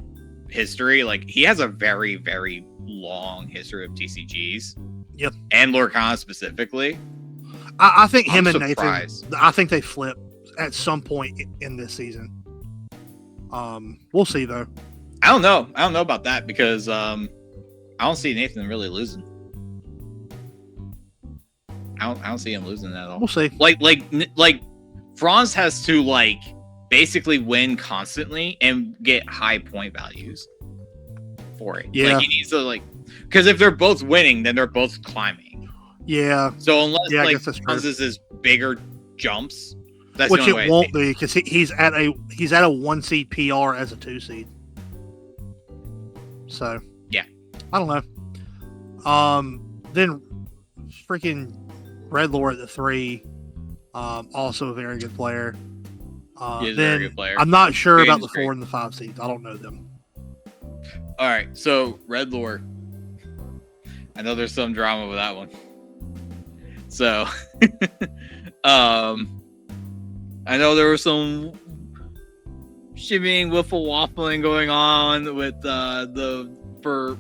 [SPEAKER 1] history. Like he has a very, very long history of TCGs.
[SPEAKER 2] Yep.
[SPEAKER 1] And Lorcana specifically.
[SPEAKER 2] I think him and Nathan, I think they flip at some point in this season. We'll see though.
[SPEAKER 1] I don't know about that because I don't see Nathan really losing. I don't see him losing at all.
[SPEAKER 2] We'll see.
[SPEAKER 1] Like Franz has to like basically win constantly and get high point values for it.
[SPEAKER 2] Yeah.
[SPEAKER 1] Like he needs to like because if they're both winning, then they're both climbing.
[SPEAKER 2] Yeah.
[SPEAKER 1] So unless Franz is his bigger jumps, that's
[SPEAKER 2] which
[SPEAKER 1] the only
[SPEAKER 2] it won't be because he's at a 1 seed PR as a 2 seed. So
[SPEAKER 1] yeah,
[SPEAKER 2] I don't know. Then freaking Red Lord at the 3, also a very good player.
[SPEAKER 1] He's a very good player.
[SPEAKER 2] I'm not sure about the 4 and the 5 seeds. I don't know them.
[SPEAKER 1] All right, so Red Lord. I know there's some drama with that one. So, I know there was some shimmying, wiffle waffling going on with for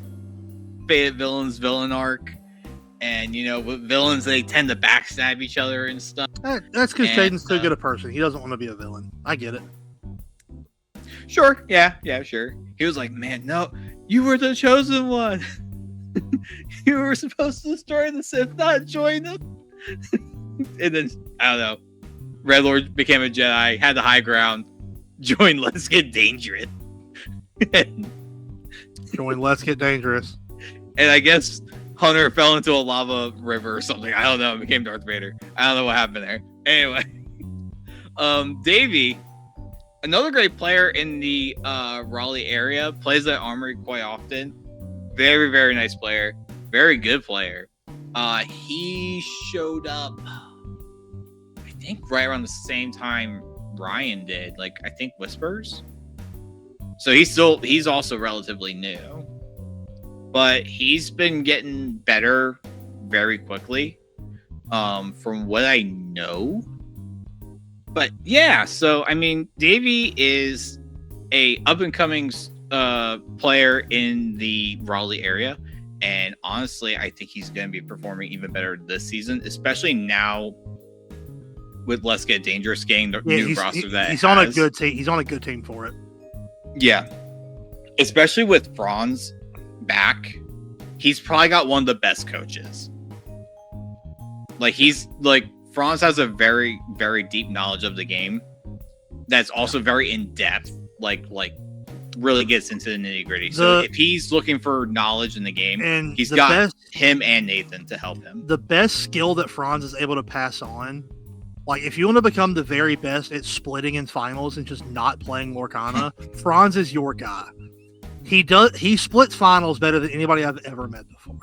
[SPEAKER 1] Fated Villains villain arc. And, with villains, they tend to backstab each other and stuff.
[SPEAKER 2] That's because Jaden's too good a person. He doesn't want to be a villain. I get it.
[SPEAKER 1] Sure. Yeah, sure. He was like, man, no, you were the chosen one. You were supposed to destroy the Sith, not join them. And then, I don't know, Red Lord became a Jedi, had the high ground, joined Let's Get Dangerous.
[SPEAKER 2] Join Let's Get Dangerous.
[SPEAKER 1] And I guess Hunter fell into a lava river or something. I don't know. It became Darth Vader. I don't know what happened there. Anyway, Davey, another great player in the Raleigh area, plays that armory quite often. Very, very nice player. Very good player. He showed up, I think, right around the same time Ryan did. Like, I think Whispers. So he's also relatively new. But he's been getting better very quickly, from what I know. But yeah, so I mean, Davey is a up and coming player in the Raleigh area, and honestly, I think he's going to be performing even better this season, especially now with Let's Get Dangerous getting the new roster that
[SPEAKER 2] he's on a good team. He's on a good team for it. Yeah,
[SPEAKER 1] especially with Franz back, he's probably got one of the best coaches. Franz has a very, very deep knowledge of the game that's also very in depth, like really gets into the nitty gritty. So if he's looking for knowledge in the game, and he's got him and Nathan to help him.
[SPEAKER 2] The best skill that Franz is able to pass on, like if you want to become the very best at splitting in finals and just not playing Lorcana, Franz is your guy. He splits finals better than anybody I've ever met before.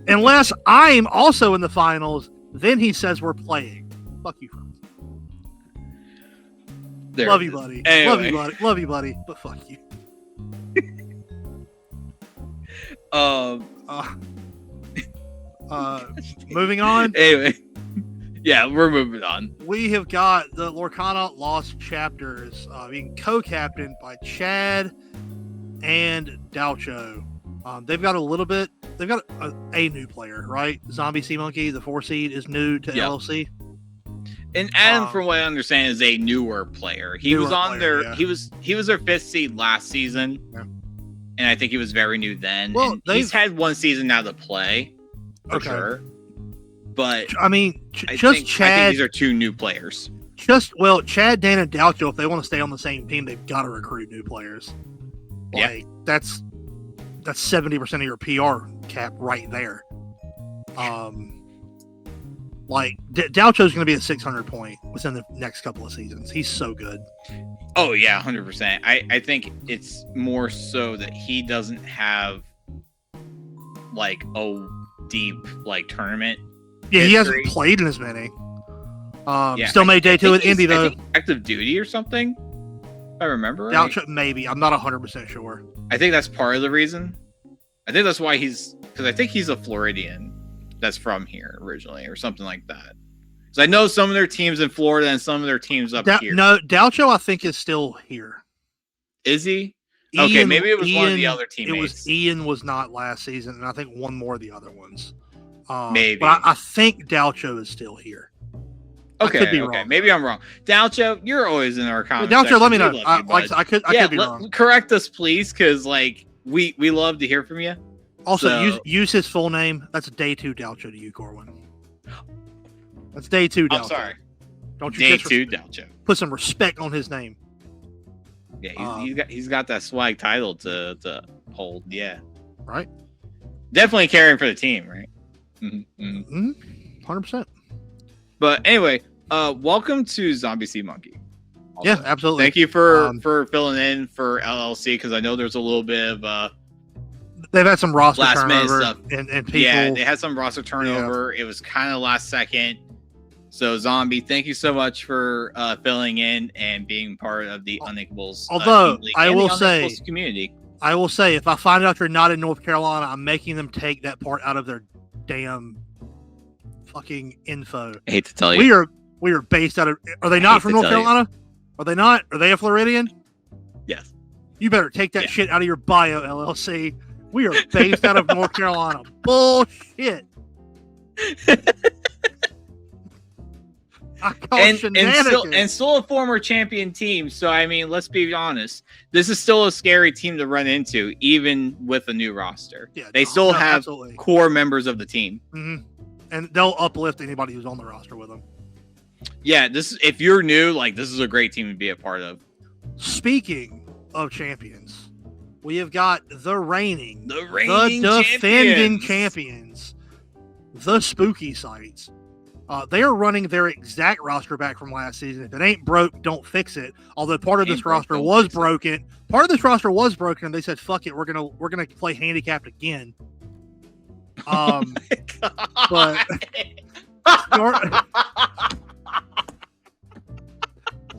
[SPEAKER 2] Unless I'm also in the finals, then he says we're playing. Fuck you, friends. Love you, buddy. Anyway. Love you, buddy. Love you, buddy. But fuck you. Moving on.
[SPEAKER 1] Anyway. Yeah, we're moving on.
[SPEAKER 2] We have got the Lorcana Lost Chapters being co-captained by Chad and Dalcho. They've got a new player, right? Zombie Sea Monkey, the 4 seed, is new to LLC.
[SPEAKER 1] And Adam, from what I understand, is a newer player. He was their 5th seed last season. Yeah. And I think he was very new then. Well, he's had 1 season now to play, for sure. But
[SPEAKER 2] I mean,
[SPEAKER 1] I think these are 2 new players.
[SPEAKER 2] Chad, Dan, and Dalcho, if they want to stay on the same team, they've got to recruit new players. Like, that's 70% of your PR cap right there. Dalcho's going to be a 600 point within the next couple of seasons. He's so good.
[SPEAKER 1] Oh yeah, 100%. I think it's more so that he doesn't have like a deep tournament.
[SPEAKER 2] Yeah, history. He hasn't played in as many. Still made day 2 with Indy though.
[SPEAKER 1] Active duty or something. If I remember right.
[SPEAKER 2] Dalcho, maybe. I'm not 100% sure.
[SPEAKER 1] I think that's part of the reason. I think that's why because I think he's a Floridian that's from here originally or something like that. Because I know some of their teams in Florida and some of their teams up here.
[SPEAKER 2] No, Dalcho I think is still here.
[SPEAKER 1] Is he? Okay, maybe it was one of the other teammates.
[SPEAKER 2] Ian was not last season, and I think one more of the other ones.
[SPEAKER 1] Maybe.
[SPEAKER 2] But I think Dalcho is still here.
[SPEAKER 1] Okay, wrong. Maybe I'm wrong. Dalcho, you're always in our comments.
[SPEAKER 2] Dalcho, let me know. I could be wrong.
[SPEAKER 1] Correct us, please, because we love to hear from you.
[SPEAKER 2] Also, use his full name. That's day 2 Dalcho to you, Corwin. That's day 2 Dalcho.
[SPEAKER 1] I'm sorry.
[SPEAKER 2] Don't you
[SPEAKER 1] day 2 Dalcho.
[SPEAKER 2] Put some respect on his name.
[SPEAKER 1] Yeah, he's got that swag title to hold. Yeah.
[SPEAKER 2] Right.
[SPEAKER 1] Definitely caring for the team, right?
[SPEAKER 2] 100%.
[SPEAKER 1] But anyway, welcome to Zombie Sea Monkey.
[SPEAKER 2] Also. Yeah, absolutely.
[SPEAKER 1] Thank you for filling in for LLC because I know there's a little bit of
[SPEAKER 2] they've had some roster turnover stuff. And people.
[SPEAKER 1] Yeah, they had some roster turnover. Yeah. It was kind of last second. So Zombie, thank you so much for filling in and being part of the Uninkables.
[SPEAKER 2] Although I will say,
[SPEAKER 1] community.
[SPEAKER 2] I will say, if I find out they're not in North Carolina, I'm making them take that part out of their damn fucking info.
[SPEAKER 1] I hate to tell you,
[SPEAKER 2] we are based out of. Are they not from North Carolina? Are they not? Are they a Floridian?
[SPEAKER 1] Yes.
[SPEAKER 2] You better take that shit out of your bio, LLC. We are based out of North Carolina. Bullshit.
[SPEAKER 1] And still a former champion team. So I mean, let's be honest. This is still a scary team to run into, even with a new roster. Yeah, they still have absolutely. Core members of the team,
[SPEAKER 2] and they'll uplift anybody who's on the roster with them.
[SPEAKER 1] Yeah, if you're new, this is a great team to be a part of.
[SPEAKER 2] Speaking of champions, we have got the defending champions, the Spooky Sites. They are running their exact roster back from last season. If it ain't broke, don't fix it. Although part of this roster was broken. Part of this roster was broken, and they said, "Fuck it, we're gonna play handicapped again." But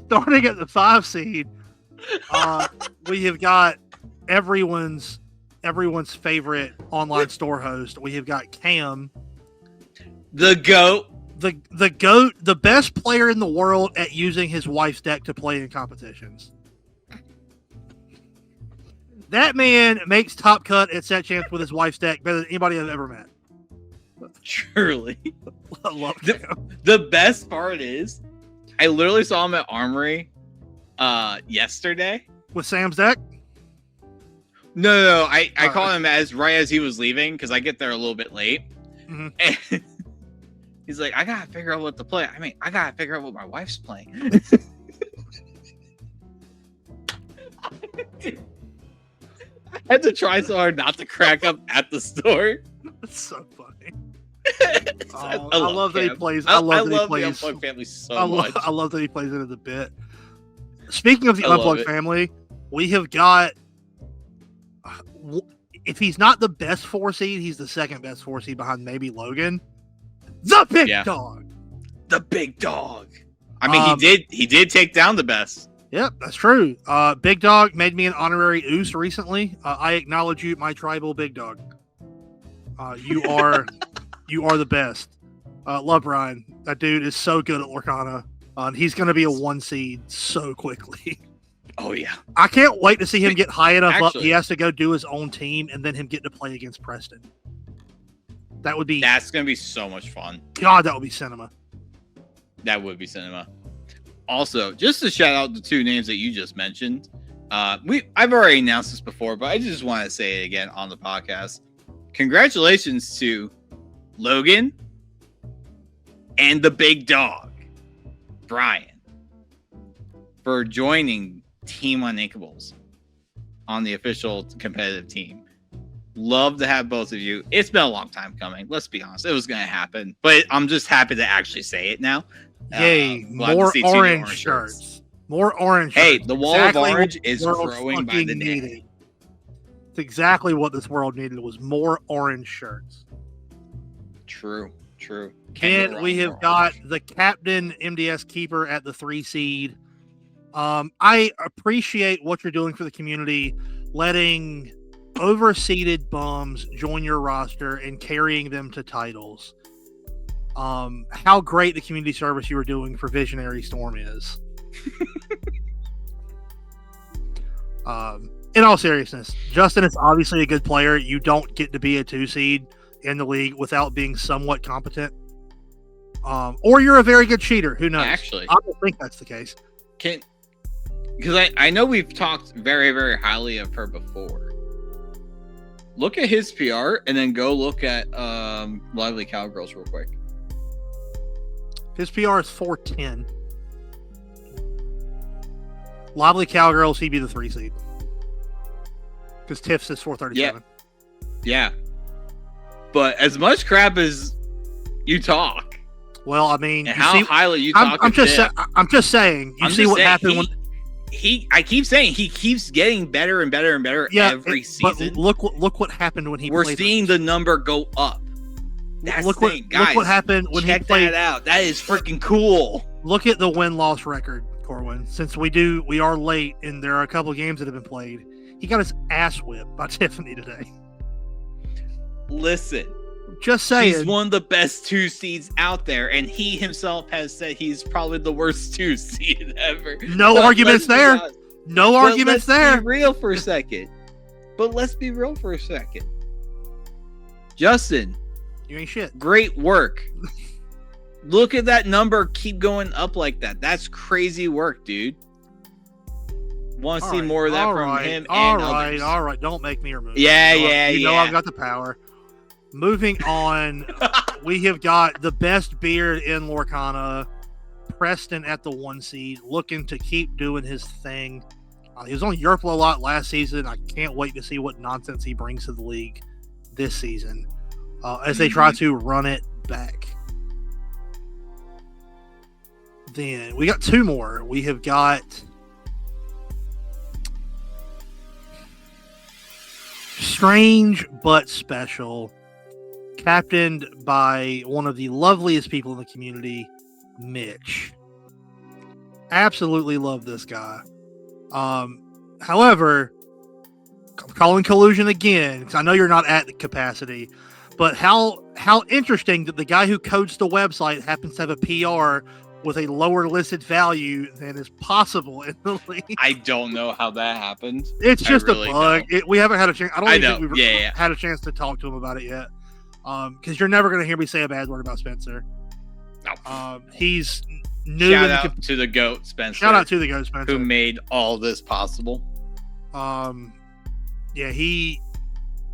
[SPEAKER 2] starting at the 5 seed, we have got everyone's favorite online store host. We have got Cam,
[SPEAKER 1] the GOAT.
[SPEAKER 2] The GOAT, the best player in the world at using his wife's deck to play in competitions. That man makes top cut at set champs with his wife's deck better than anybody I've ever met.
[SPEAKER 1] Truly.
[SPEAKER 2] I love him.
[SPEAKER 1] The best part is, I literally saw him at Armory yesterday.
[SPEAKER 2] With Sam's deck?
[SPEAKER 1] No. I caught him right as he was leaving because I get there a little bit late. Mm-hmm. And he's like, I gotta figure out what to play. I mean, I gotta figure out what my wife's playing. I had to try so hard not to crack up at the store.
[SPEAKER 2] That's so funny. I love that he plays. I love the Unplugged
[SPEAKER 1] family so much.
[SPEAKER 2] I love that he plays it as a bit. Speaking of the Unplugged family, we have got if he's not the best 4 seed, he's the second best 4 seed behind maybe Logan. The big dog.
[SPEAKER 1] The big dog. I mean, he did take down the best.
[SPEAKER 2] Yep, that's true. Big Dog made me an honorary Oos recently. I acknowledge you, my tribal Big Dog. You are the best. Love Ryan. That dude is so good at Lorcana. He's going to be a 1 seed so quickly.
[SPEAKER 1] Oh, yeah.
[SPEAKER 2] I can't wait to see him get high enough up. He has to go do his own team and then him get to play against Preston. That's going
[SPEAKER 1] to be so much fun.
[SPEAKER 2] God, that would be cinema.
[SPEAKER 1] That would be cinema. Also, just to shout out the 2 names that you just mentioned. I've already announced this before, but I just want to say it again on the podcast. Congratulations to Logan and the big dog, Brian, for joining Team Uninkables on the official competitive team. Love to have both of you. It's been a long time coming. Let's be honest. It was going to happen, but I'm just happy to actually say it now.
[SPEAKER 2] Yay, more orange shirts. More orange shirts.
[SPEAKER 1] Hey, the wall of orange is growing by the day.
[SPEAKER 2] It's exactly what this world needed, was more orange shirts.
[SPEAKER 1] True.
[SPEAKER 2] And we have got the captain MDS keeper at the 3 seed. I appreciate what you're doing for the community, letting overseeded bums join your roster and carrying them to titles. How great the community service you were doing for Visionary Storm is. In all seriousness, Justin is obviously a good player. You don't get to be a 2 seed in the league without being somewhat competent. Or you're a very good cheater. Who knows?
[SPEAKER 1] Actually,
[SPEAKER 2] I don't think that's the case.
[SPEAKER 1] Because I know we've talked very, very highly of her before. Look at his PR and then go look at Lively Cowgirls real quick.
[SPEAKER 2] His PR is 410. Lively Cowgirls, he'd be the 3 seed. Because Tiff's is 437.
[SPEAKER 1] Yeah. But as much crap as you talk.
[SPEAKER 2] Well, I mean,
[SPEAKER 1] highly you talk.
[SPEAKER 2] I'm just saying. You see what happened when
[SPEAKER 1] I keep saying he keeps getting better and better and better every season.
[SPEAKER 2] But look what happened when he.
[SPEAKER 1] We're seeing the number go up. That's
[SPEAKER 2] look
[SPEAKER 1] the thing, guys.
[SPEAKER 2] Look what happened when he played.
[SPEAKER 1] Check that out. That is freaking cool.
[SPEAKER 2] Look at the win-loss record, Corwin. Since we are late, and there are a couple of games that have been played. He got his ass whipped by Tiffany today.
[SPEAKER 1] Listen.
[SPEAKER 2] Just saying.
[SPEAKER 1] He's one of the best 2 seeds out there, and he himself has said he's probably the worst 2 seed ever.
[SPEAKER 2] No arguments there. No arguments there.
[SPEAKER 1] Let's be real for a second. Justin.
[SPEAKER 2] You ain't shit.
[SPEAKER 1] Great work. Look at that number keep going up like that. That's crazy work, dude. Want to see more of that from him and others.
[SPEAKER 2] All right. Don't make me remove.
[SPEAKER 1] Yeah.
[SPEAKER 2] You know I've got the power. Moving on, we have got the best beard in Lorcana, Preston at the 1 seed, looking to keep doing his thing. He was on Yerpla a lot last season. I can't wait to see what nonsense he brings to the league this season as they try to run it back. Then we got 2 more. We have got Strange but Special, captained by one of the loveliest people in the community, Mitch. Absolutely love this guy. However, I'm calling collusion again, because I know you're not at the capacity, but how interesting that the guy who codes the website happens to have a PR with a lower listed value than is possible in the league.
[SPEAKER 1] I don't know how that happened.
[SPEAKER 2] It's just really a bug. We haven't had a chance. I don't even think we've had a chance to talk to him about it yet. Because you're never going to hear me say a bad word about Spencer.
[SPEAKER 1] No.
[SPEAKER 2] He's new.
[SPEAKER 1] Shout out to the GOAT, Spencer.
[SPEAKER 2] Shout out to the GOAT, Spencer.
[SPEAKER 1] Who made all this possible.
[SPEAKER 2] Yeah,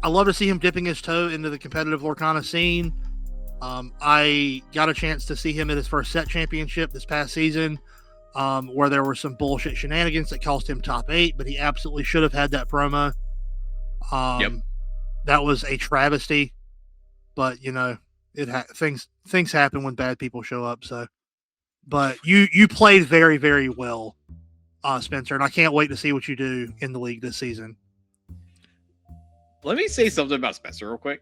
[SPEAKER 2] I love to see him dipping his toe into the competitive Lorcana scene. I got a chance to see him at his first set championship this past season, where there were some bullshit shenanigans that cost him top 8, but he absolutely should have had that promo. That was a travesty, but you know, things happen when bad people show up. So, but you played very, very well, Spencer, and I can't wait to see what you do in the league this season.
[SPEAKER 1] let me say something about Spencer real quick.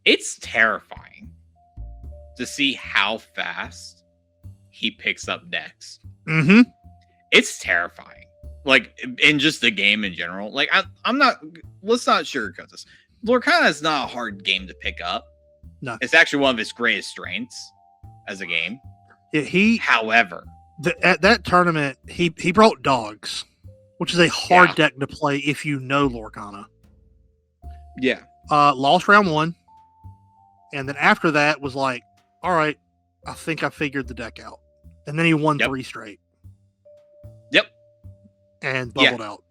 [SPEAKER 1] It's terrifying to see how fast he picks up decks.
[SPEAKER 2] Mm-hmm.
[SPEAKER 1] It's terrifying. Like, in just the game in general. Like, I'm not... Let's not sugarcoat this. Lorcana is not a hard game to pick up.
[SPEAKER 2] No.
[SPEAKER 1] It's actually one of its greatest strengths as a game.
[SPEAKER 2] Yeah,
[SPEAKER 1] However...
[SPEAKER 2] at that tournament, he brought dogs, which is a hard deck to play if you know Lorcana.
[SPEAKER 1] Yeah.
[SPEAKER 2] Lost round 1. And then after that was like, all right, I think I figured the deck out. And then he won 3 straight.
[SPEAKER 1] Yep.
[SPEAKER 2] And bubbled out.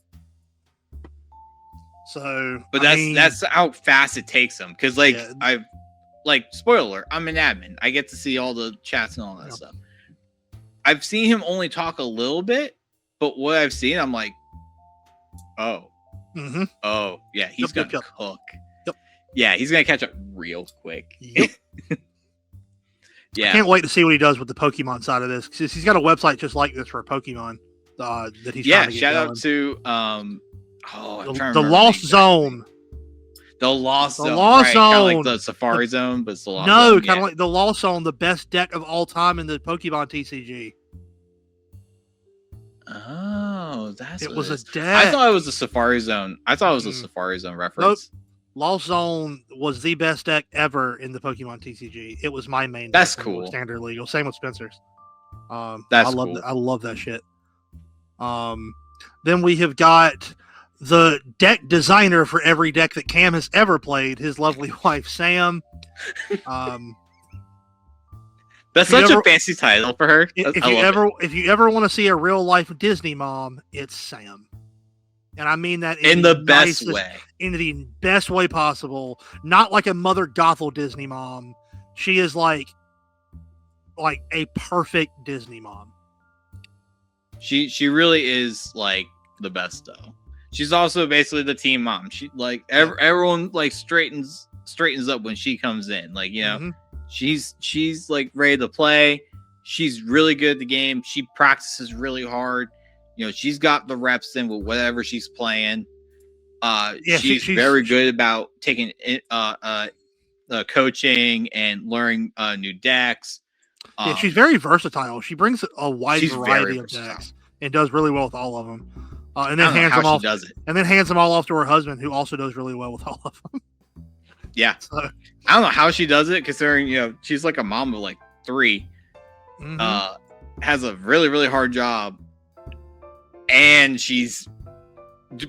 [SPEAKER 2] So,
[SPEAKER 1] but that's how fast it takes him. Because, like, spoiler alert, I'm an admin. I get to see all the chats and all that stuff. I've seen him only talk a little bit, but what I've seen, I'm like, oh.
[SPEAKER 2] Mm-hmm.
[SPEAKER 1] Oh, yeah, he's going to cook.
[SPEAKER 2] Yep.
[SPEAKER 1] Yeah, he's going to catch up real quick.
[SPEAKER 2] Yep.
[SPEAKER 1] Yeah.
[SPEAKER 2] I can't wait to see what he does with the Pokemon side of this. Because he's got a website just like this for Pokemon that he's trying to get
[SPEAKER 1] shout
[SPEAKER 2] going.
[SPEAKER 1] out to
[SPEAKER 2] the Lost Zone.
[SPEAKER 1] The Lost Zone.
[SPEAKER 2] The Lost Zone.
[SPEAKER 1] Kind of like the Safari Zone, but it's the Lost Zone.
[SPEAKER 2] No, kind of like the Lost Zone, the best deck of all time in the Pokemon TCG.
[SPEAKER 1] Oh, it
[SPEAKER 2] was a deck.
[SPEAKER 1] I thought it was the Safari Zone. I thought it was a Safari Zone reference.
[SPEAKER 2] Nope. Lost Zone was the best deck ever in the Pokemon TCG. It was my main.
[SPEAKER 1] That's
[SPEAKER 2] deck
[SPEAKER 1] cool.
[SPEAKER 2] Standard Legal. Same with Spencer's.
[SPEAKER 1] That's cool.
[SPEAKER 2] I love that shit. Then we have got the deck designer for every deck that Cam has ever played. His lovely wife Sam.
[SPEAKER 1] That's such a fancy title for her.
[SPEAKER 2] If you ever want to see a real life Disney mom, it's Sam. And I mean that
[SPEAKER 1] in the best way.
[SPEAKER 2] In the best way possible. Not like a Mother Gothel Disney mom. She is like a perfect Disney mom.
[SPEAKER 1] She really is like the best though. She's also basically the team mom. She like everyone like straightens up when she comes in. Like, you know, she's like ready to play. She's really good at the game. She practices really hard. You know, she's got the reps in with whatever she's playing. She's very good about taking coaching and learning new decks.
[SPEAKER 2] She's very versatile. She brings a wide variety of decks and does really well with all of them. And then hands them off. And then hands them all off to her husband, who also does really well with all of them.
[SPEAKER 1] Yeah, so, I don't know how she does it, considering she's like a mom of like 3. Has a really really hard job. And she's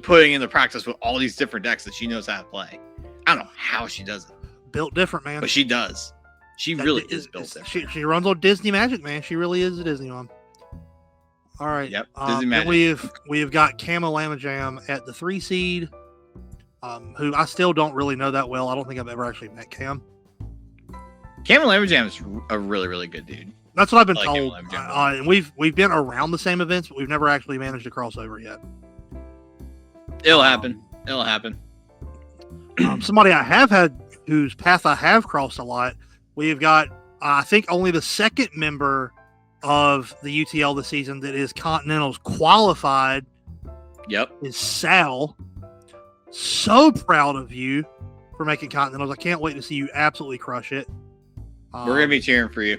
[SPEAKER 1] putting in the practice with all these different decks that she knows how to play. I don't know how she does it.
[SPEAKER 2] Built different, man.
[SPEAKER 1] But she does. She really is built different.
[SPEAKER 2] She runs on Disney magic, man. She really is a Disney mom. All right.
[SPEAKER 1] Yep. Disney magic.
[SPEAKER 2] We have got Camo Lamajam at the 3 seed, who I still don't really know that well. I don't think I've ever actually met Cam.
[SPEAKER 1] Camo Lamajam is a really really good dude.
[SPEAKER 2] That's what I've been told. And we've been around the same events, but we've never actually managed to cross over yet.
[SPEAKER 1] It'll happen. It'll happen.
[SPEAKER 2] Somebody I have had whose path I have crossed a lot. We've got, I think, only the second member of the UTL this season that is Continentals qualified.
[SPEAKER 1] Yep.
[SPEAKER 2] Is Sal. So proud of you for making Continentals. I can't wait to see you absolutely crush it.
[SPEAKER 1] We're going to be cheering for you.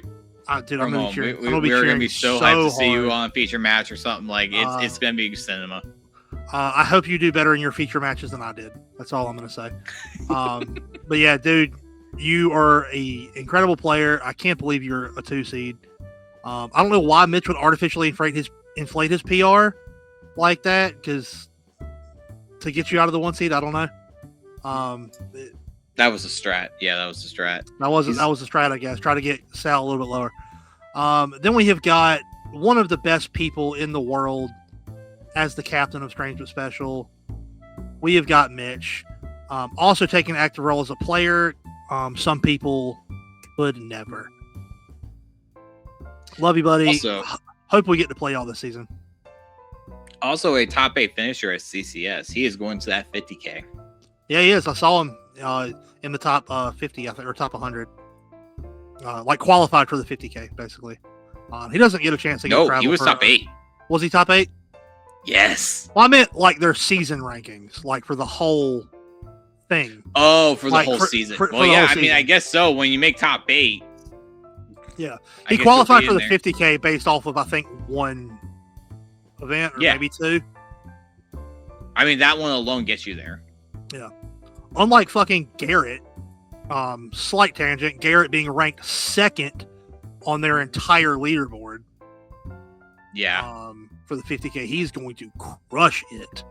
[SPEAKER 2] Dude, I'm going to be cheering.
[SPEAKER 1] We're going to be so hyped to see you on a feature match or something. Like, it's going to be cinema.
[SPEAKER 2] I hope you do better in your feature matches than I did. That's all I'm going to say. But yeah, dude, you are an incredible player. I can't believe you're a 2 seed. I don't know why Mitch would artificially inflate his PR like that, because to get you out of the 1 seed, I don't know.
[SPEAKER 1] That was a strat. Yeah, that was a strat.
[SPEAKER 2] That was a strat, I guess. Try to get Sal a little bit lower. Then we have got one of the best people in the world as the captain of Strange But Special. We have got Mitch. Also taking an active role as a player. Some people could never. Love you, buddy.
[SPEAKER 1] Also,
[SPEAKER 2] hope we get to play all this season.
[SPEAKER 1] Also a top 8 finisher at CCS. He is going to that 50K.
[SPEAKER 2] Yeah, he is. I saw him in the top 50, I think, or top 100. Like qualified for the 50K, basically. He doesn't get a chance to get travel.
[SPEAKER 1] He was top 8.
[SPEAKER 2] Was he top 8?
[SPEAKER 1] Yes.
[SPEAKER 2] Well, I meant like their season rankings, like for the whole thing.
[SPEAKER 1] Oh, for the whole season. Well, yeah, I mean, I guess so. When you make top 8.
[SPEAKER 2] Yeah. He qualified for the 50K based off of, I think, one event or maybe 2.
[SPEAKER 1] I mean, that one alone gets you there.
[SPEAKER 2] Yeah. Unlike fucking Garrett, slight tangent, Garrett being ranked 2nd on their entire leaderboard.
[SPEAKER 1] Yeah.
[SPEAKER 2] For the 50K, he's going to crush it.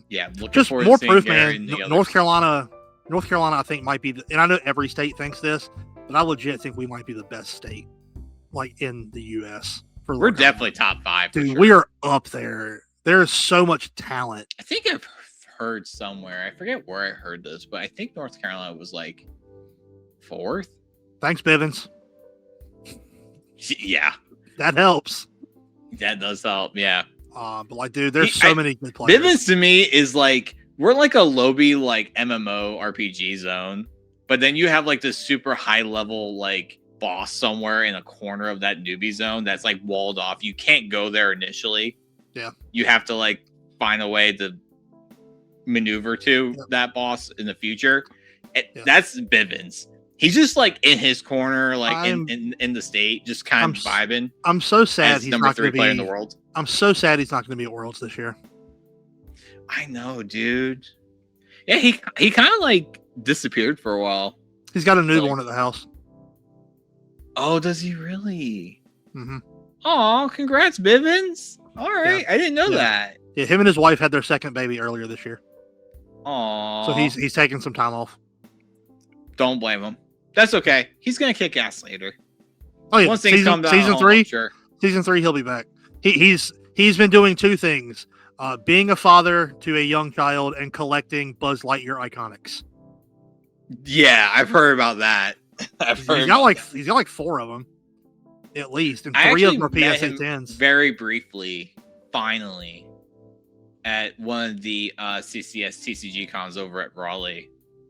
[SPEAKER 1] Yeah,
[SPEAKER 2] just more proof, man. North Carolina, I think might be, and I know every state thinks this, but I legit think we might be the best state, like in the U.S.
[SPEAKER 1] We're definitely top 5,
[SPEAKER 2] dude.
[SPEAKER 1] Sure.
[SPEAKER 2] We are up there. There's so much talent.
[SPEAKER 1] I think I've heard somewhere. I forget where I heard this, but I think North Carolina was like 4th.
[SPEAKER 2] Thanks, Bivens.
[SPEAKER 1] Yeah,
[SPEAKER 2] that helps.
[SPEAKER 1] That does help. Yeah.
[SPEAKER 2] But like, dude, there's so many good players.
[SPEAKER 1] Bivens to me is like, we're like a lobby like MMO RPG zone, but then you have like this super high level like boss somewhere in a corner of that newbie zone that's like walled off. You can't go there initially.
[SPEAKER 2] Yeah.
[SPEAKER 1] You have to like find a way to maneuver to that boss in the future. That's Bivens. He's just like in his corner, like in the state, just kind of vibing.
[SPEAKER 2] I'm so sad he's
[SPEAKER 1] number
[SPEAKER 2] not
[SPEAKER 1] 3 player in the world.
[SPEAKER 2] I'm so sad he's not going to be at Worlds this year.
[SPEAKER 1] I know, dude. Yeah, he kind of like disappeared for a while.
[SPEAKER 2] He's got a newborn at the house.
[SPEAKER 1] Oh, does he really?
[SPEAKER 2] Mm-hmm.
[SPEAKER 1] Oh, congrats, Bivens. All right, I didn't know that.
[SPEAKER 2] Yeah, him and his wife had their 2nd baby earlier this year.
[SPEAKER 1] Oh,
[SPEAKER 2] so he's taking some time off.
[SPEAKER 1] Don't blame him. That's okay. He's gonna kick ass later.
[SPEAKER 2] Oh yeah,
[SPEAKER 1] once things come down,
[SPEAKER 2] season 3.
[SPEAKER 1] Sure.
[SPEAKER 2] Season 3, he'll be back. He's been doing 2 things: being a father to a young child and collecting Buzz Lightyear iconics.
[SPEAKER 1] Yeah, I've heard about that.
[SPEAKER 2] He's got like 4 of them, at least, and 3 of them are PSA 10s.
[SPEAKER 1] Very briefly, finally, at one of the TCG cons over at Raleigh.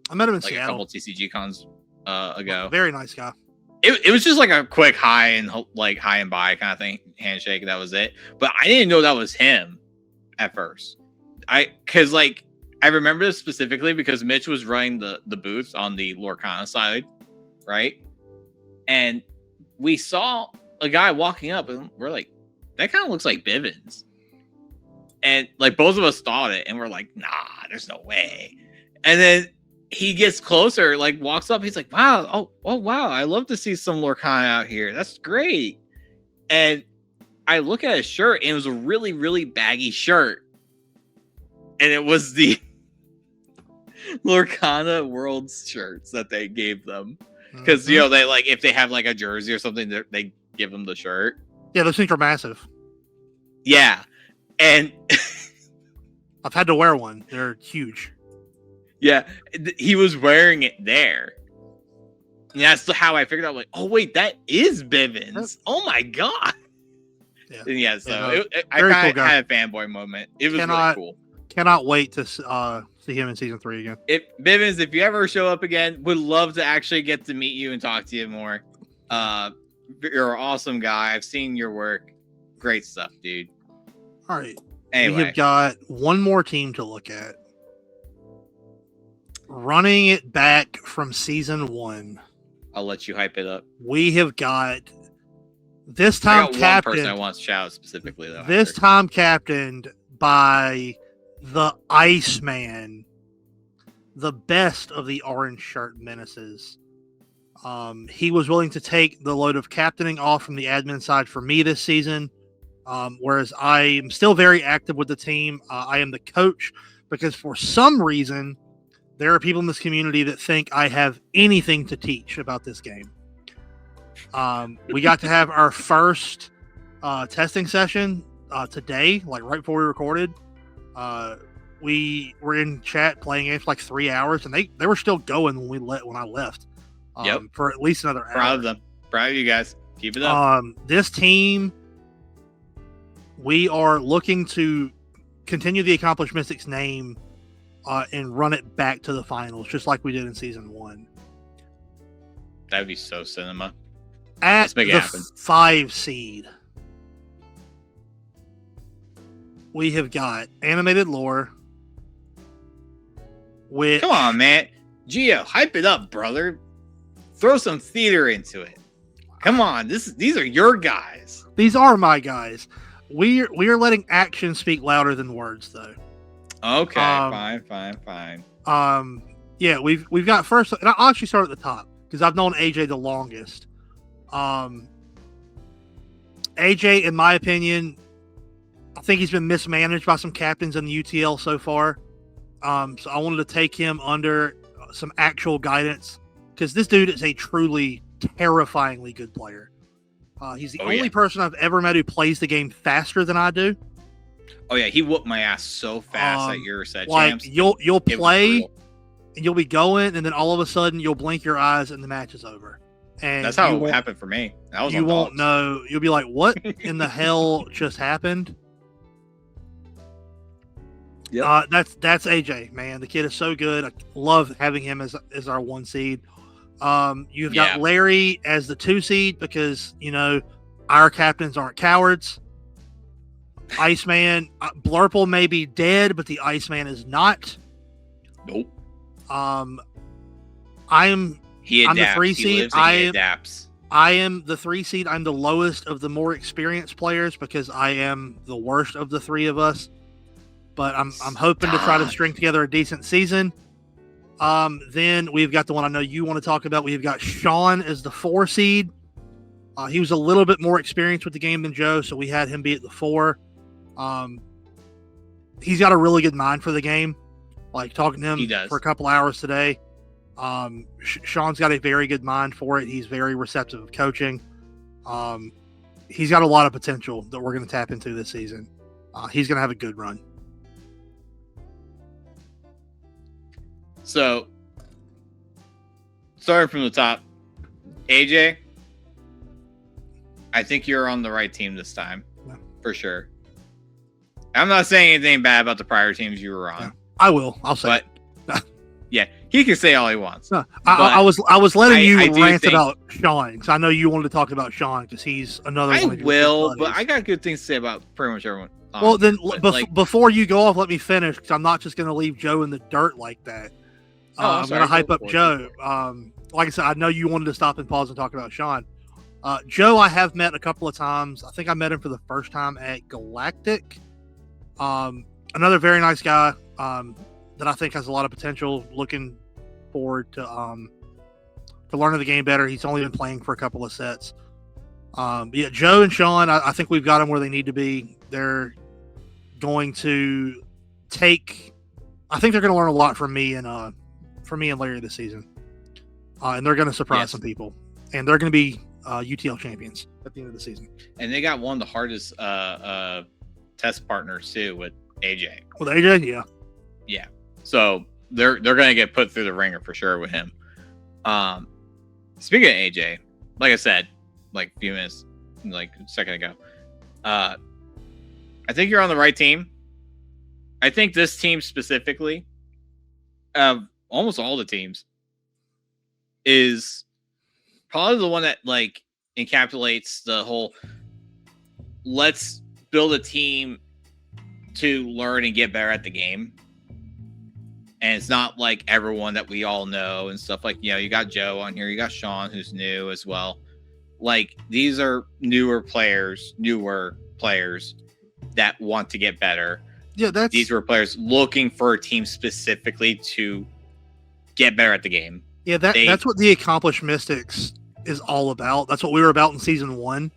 [SPEAKER 2] I met him in
[SPEAKER 1] like
[SPEAKER 2] Seattle.
[SPEAKER 1] A couple TCG cons ago.
[SPEAKER 2] Very nice guy.
[SPEAKER 1] It was just like a quick hi and bye kind of thing, handshake. That was it. But I didn't know that was him at first. I remember this specifically because Mitch was running the booth on the Lorcana side, right? And we saw a guy walking up, and we're like, that kind of looks like Bivens. And like both of us thought it, and we're like, nah, there's no way. And then he gets closer, like walks up. He's like, wow. Oh, wow. I love to see some Lorcana out here. That's great. And I look at his shirt, and it was a really, really baggy shirt. And it was the Lorcana Worlds shirts that they gave them. Because, you know, they like, if they have like a jersey or something, they give them the shirt.
[SPEAKER 2] Yeah, those things are massive.
[SPEAKER 1] Yeah. And
[SPEAKER 2] I've had to wear one. They're huge.
[SPEAKER 1] Yeah, he was wearing it there. And that's how I figured out, like, oh, wait, that is Bivens. Oh, my God. Yeah, so I kind of had a fanboy moment. It was really cool.
[SPEAKER 2] Cannot wait to see him in season 3 again.
[SPEAKER 1] Bivens, if you ever show up again, would love to actually get to meet you and talk to you more. You're an awesome guy. I've seen your work. Great stuff, dude.
[SPEAKER 2] All right.
[SPEAKER 1] Anyway.
[SPEAKER 2] We have got one more team to look at. Running it back from season 1.
[SPEAKER 1] I'll let you hype it up.
[SPEAKER 2] We have got this time captained.
[SPEAKER 1] One person I want to shout out specifically though.
[SPEAKER 2] This time captained by the Iceman, the best of the orange shirt menaces. He was willing to take the load of captaining off from the admin side for me this season. Whereas I am still very active with the team. I am the coach because for some reason, there are people in this community that think I have anything to teach about this game. We got to have our first testing session today, like right before we recorded. We were in chat playing games for like 3 hours, and they were still going when I left. For at least another hour.
[SPEAKER 1] Proud of them. Proud of you guys. Keep it up.
[SPEAKER 2] This team, we are looking to continue the Accomplished Mystics name and run it back to the finals, just like we did in season 1.
[SPEAKER 1] That'd be so cinema.
[SPEAKER 2] At the 5 seed. we have got animated lore. Which,
[SPEAKER 1] come on, man. Geo, hype it up, brother. Throw some theater into it. Come on. These are your guys.
[SPEAKER 2] These are my guys. We are letting action speak louder than words, though.
[SPEAKER 1] Okay, fine.
[SPEAKER 2] Yeah, we've got first, and I'll actually start at the top because I've known AJ the longest. AJ, in my opinion, I think he's been mismanaged by some captains in the UTL so far. So I wanted to take him under some actual guidance because this dude is a truly terrifyingly good player. He's the only person I've ever met who plays the game faster than I do.
[SPEAKER 1] Oh yeah, he whooped my ass so fast at your set champs.
[SPEAKER 2] You'll play and you'll be going, and then all of a sudden you'll blink your eyes and the match is over. And
[SPEAKER 1] that's how it happened for me.
[SPEAKER 2] You won't know. You'll be like, "What in the hell just happened?"
[SPEAKER 1] Yeah,
[SPEAKER 2] that's AJ, man. The kid is so good. I love having him as our 1 seed. You've got Larry as the 2 seed because our captains aren't cowards. Iceman, Blurple may be dead, but the Iceman is not.
[SPEAKER 1] Nope.
[SPEAKER 2] I'm
[SPEAKER 1] He adapts.
[SPEAKER 2] I'm the 3 seed.
[SPEAKER 1] He adapts.
[SPEAKER 2] I am the 3 seed. I'm the lowest of the more experienced players because I am the worst of the 3 of us. But I'm hoping to try to string together a decent season. Then we've got the one I know you want to talk about. We've got Sean as the 4 seed. He was a little bit more experienced with the game than Joe, so we had him be at the 4. He's got a really good mind for the game. Like talking to him for a couple hours today. Sean's got a very good mind for it. He's very receptive of coaching. He's got a lot of potential that we're going to tap into this season. He's going to have a good run.
[SPEAKER 1] So, starting from the top, AJ, I think you're on the right team this time, for sure. I'm not saying anything bad about the prior teams you were on.
[SPEAKER 2] Yeah, I will. I'll say it.
[SPEAKER 1] Yeah, he can say all he wants.
[SPEAKER 2] No, I was letting you rant about Sean because I know you wanted to talk about Sean because he's another one.
[SPEAKER 1] I will, but I got good things to say about pretty much everyone.
[SPEAKER 2] Well, then before you go off, let me finish because I'm not just going to leave Joe in the dirt like that. I'm going to hype up Joe. Like I said, I know you wanted to stop and pause and talk about Sean. Joe, I have met a couple of times. I think I met him for the first time at Galactic. Another very nice guy that I think has a lot of potential. Looking forward to learning the game better. He's only been playing for a couple of sets. Yeah, Joe and Sean, I think we've got them where they need to be. They're going to take. I think they're going to learn a lot from me and Larry this season, and they're going to surprise some people. And they're going to be UTL champions at the end of the season.
[SPEAKER 1] And they got one of the hardest test partners too with AJ.
[SPEAKER 2] With AJ,
[SPEAKER 1] yeah. So they're going to get put through the ringer for sure with him. Speaking of AJ, like I said, like a few minutes, like a second ago, I think you're on the right team. I think this team specifically, almost all the teams, is probably the one that like encapsulates the whole let's build a team to learn and get better at the game. And it's not like everyone that we all know and stuff like, you got Joe on here, you got Sean who's new as well. Like these are newer players that want to get better.
[SPEAKER 2] Yeah,
[SPEAKER 1] these were players looking for a team specifically to get better at the game.
[SPEAKER 2] Yeah, that's what the Accomplished Mystics is all about. That's what we were about in season 1.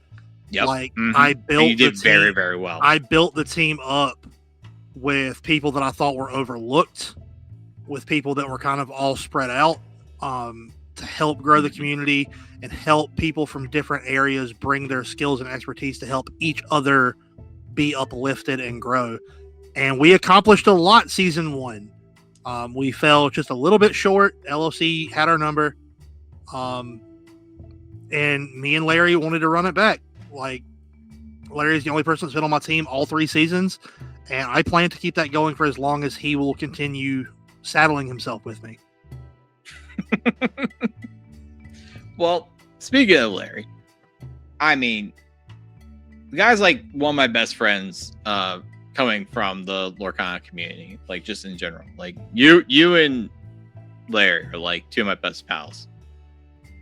[SPEAKER 1] Yep.
[SPEAKER 2] Like I built
[SPEAKER 1] and you did very, very well.
[SPEAKER 2] I built the team up with people that I thought were overlooked, with people that were kind of all spread out, to help grow the community and help people from different areas bring their skills and expertise to help each other be uplifted and grow. And we accomplished a lot season 1. We fell just a little bit short. LOC had our number. And me and Larry wanted to run it back. Like, Larry's the only person that's been on my team all 3 seasons. And I plan to keep that going for as long as he will continue saddling himself with me.
[SPEAKER 1] Well, speaking of Larry, I mean, the guy's like one of my best friends coming from the Lorcana community, like just in general. Like you and Larry are like two of my best pals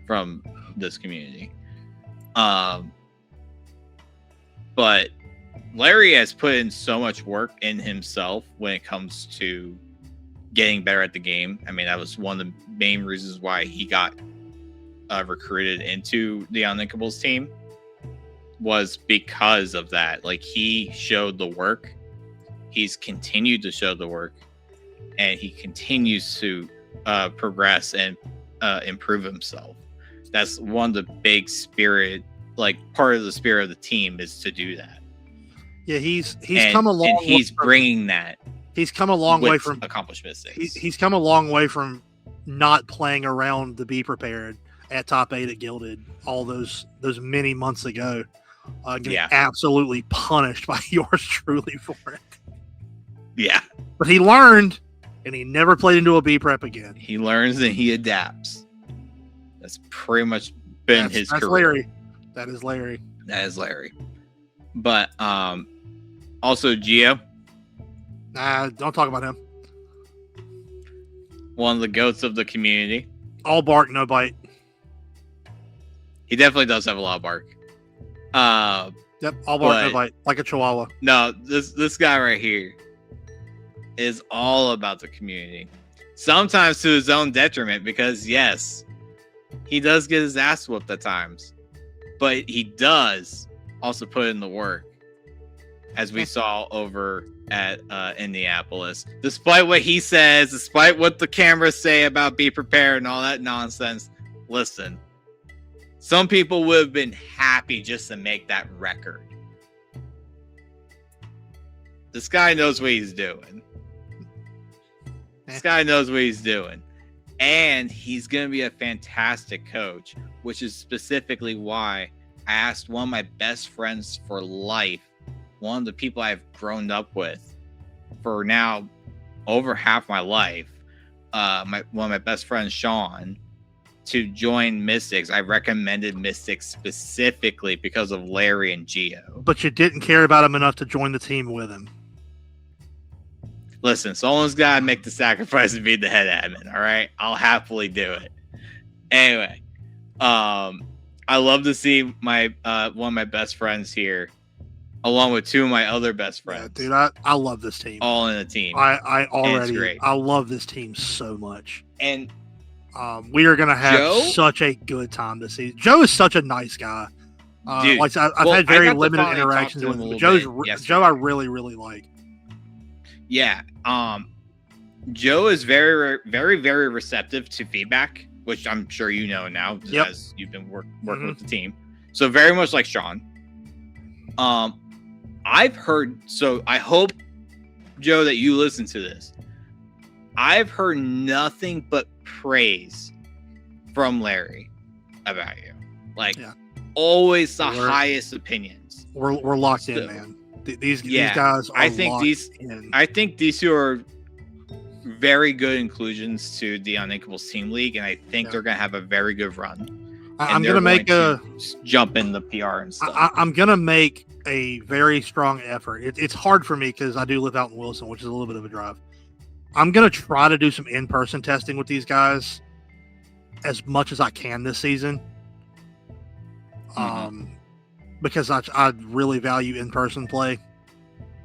[SPEAKER 1] from this community. But Larry has put in so much work in himself when it comes to getting better at the game. I mean, that was one of the main reasons why he got recruited into the Uninkables team, was because of that. Like, he showed the work. He's continued to show the work, and he continues to progress and improve himself. That's one of the big spirit, like part of the spirit of the team, is to do that.
[SPEAKER 2] Yeah, he's come a long.
[SPEAKER 1] And he's bringing that.
[SPEAKER 2] He's come a long way from
[SPEAKER 1] accomplishment.
[SPEAKER 2] He's come a long way from not playing around the Be Prepared at top 8 at Gilded all those many months ago. Getting absolutely punished by yours truly for it.
[SPEAKER 1] Yeah.
[SPEAKER 2] But he learned, and he never played into a B prep again.
[SPEAKER 1] He learns and he adapts. That's pretty much been his career.
[SPEAKER 2] Larry. That is Larry.
[SPEAKER 1] That is Larry. But also Geo.
[SPEAKER 2] Nah, don't talk about him.
[SPEAKER 1] One of the goats of the community.
[SPEAKER 2] All bark, no bite.
[SPEAKER 1] He definitely does have a lot of bark.
[SPEAKER 2] Yep, all bark, no bite, like a chihuahua.
[SPEAKER 1] No, this guy right here is all about the community. Sometimes to his own detriment, because yes, he does get his ass whooped at times, but he does also put in the work, as we saw over at Indianapolis. Despite what he says, despite what the cameras say about Be Prepared and all that nonsense, listen, some people would have been happy just to make that record. This guy knows what he's doing. This guy knows what he's doing. And he's going to be a fantastic coach, which is specifically why I asked one of my best friends for life, one of the people I've grown up with for now over half my life, one of my best friends, Sean, to join Mystics. I recommended Mystics specifically because of Larry and Geo.
[SPEAKER 2] But you didn't care about him enough to join the team with him.
[SPEAKER 1] Listen, someone's got to make the sacrifice and be the head admin, all right? I'll happily do it. Anyway, I love to see my one of my best friends here, along with two of my other best friends.
[SPEAKER 2] Yeah, dude, I love this team.
[SPEAKER 1] All in a team.
[SPEAKER 2] I love this team so much.
[SPEAKER 1] And
[SPEAKER 2] we are going to have such a good time this season. Joe is such a nice guy.
[SPEAKER 1] Dude,
[SPEAKER 2] I've had very limited interactions with him. Joe I really, really like.
[SPEAKER 1] Yeah. Joe is very, very, very receptive to feedback, which I'm sure you know now, as you've been working with the team. So very much like Sean. I've heard, so I hope, Joe, that you listen to this. I've heard nothing but praise from Larry about you. Like, always the highest opinions.
[SPEAKER 2] We're locked in, man. These guys are
[SPEAKER 1] I think these two are very good inclusions to the Uninkables Team League, and I think they're going to have a very good run.
[SPEAKER 2] I'm going to make a
[SPEAKER 1] jump in the PR and stuff.
[SPEAKER 2] I'm going to make a very strong effort. It's hard for me because I do live out in Wilson, which is a little bit of a drive. I'm going to try to do some in-person testing with these guys as much as I can this season. Because I really value in-person play.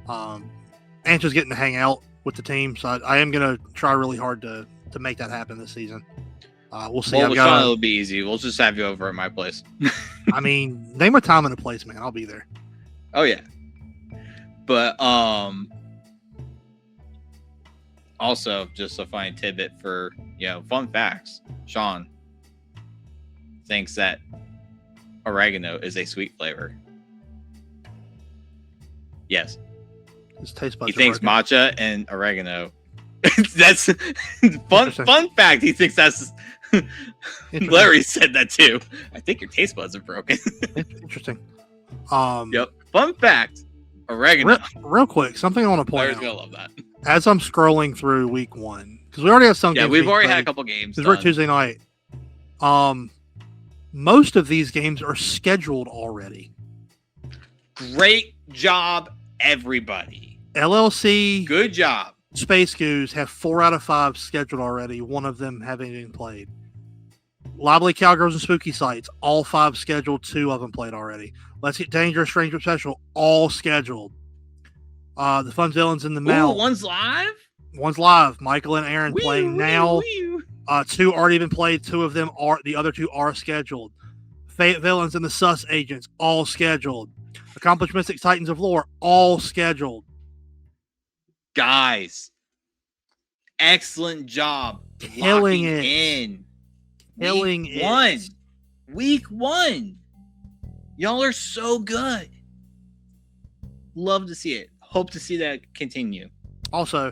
[SPEAKER 2] And just getting to hang out with the team. So I am going to try really hard to make that happen this season. We'll see.
[SPEAKER 1] Well, it'll be easy. We'll just have you over at my place.
[SPEAKER 2] I mean, name a time and a place, man. I'll be there.
[SPEAKER 1] Oh, yeah. But also, just a funny tidbit for, fun facts. Sean thinks that oregano is a sweet flavor. Yes.
[SPEAKER 2] His taste buds
[SPEAKER 1] he thinks matcha and oregano. That's fun fact. He thinks that's Larry said that too. I think your taste buds are broken.
[SPEAKER 2] Interesting.
[SPEAKER 1] Yep. Fun fact. Oregano.
[SPEAKER 2] Real quick, something I want to point
[SPEAKER 1] Larry's
[SPEAKER 2] out.
[SPEAKER 1] gonna love that.
[SPEAKER 2] As I'm scrolling through week 1, because we already have some games.
[SPEAKER 1] Yeah, we've already had a couple games.
[SPEAKER 2] Because we're Tuesday night. Most of these games are scheduled already.
[SPEAKER 1] Great job, everybody.
[SPEAKER 2] LLC.
[SPEAKER 1] Good job.
[SPEAKER 2] Space Goose have 4 out of 5 scheduled already. One of them having been played. Lively Cowgirls and Spooky Sites, all 5 scheduled. 2 of them played already. Let's Get Dangerous, Stranger Special, all scheduled. The Fun Villains in the Mount.
[SPEAKER 1] One's live?
[SPEAKER 2] One's live. Michael and Aaron playing now. 2 already been played. 2 of them are, the other 2 are scheduled. Fate Villains and the Sus Agents, all scheduled. Accomplished Mystic Titans of Lore, all scheduled.
[SPEAKER 1] Guys, excellent job.
[SPEAKER 2] Killing it.
[SPEAKER 1] In.
[SPEAKER 2] Killing it.
[SPEAKER 1] Week 1. Y'all are so good. Love to see it. Hope to see that continue.
[SPEAKER 2] Also,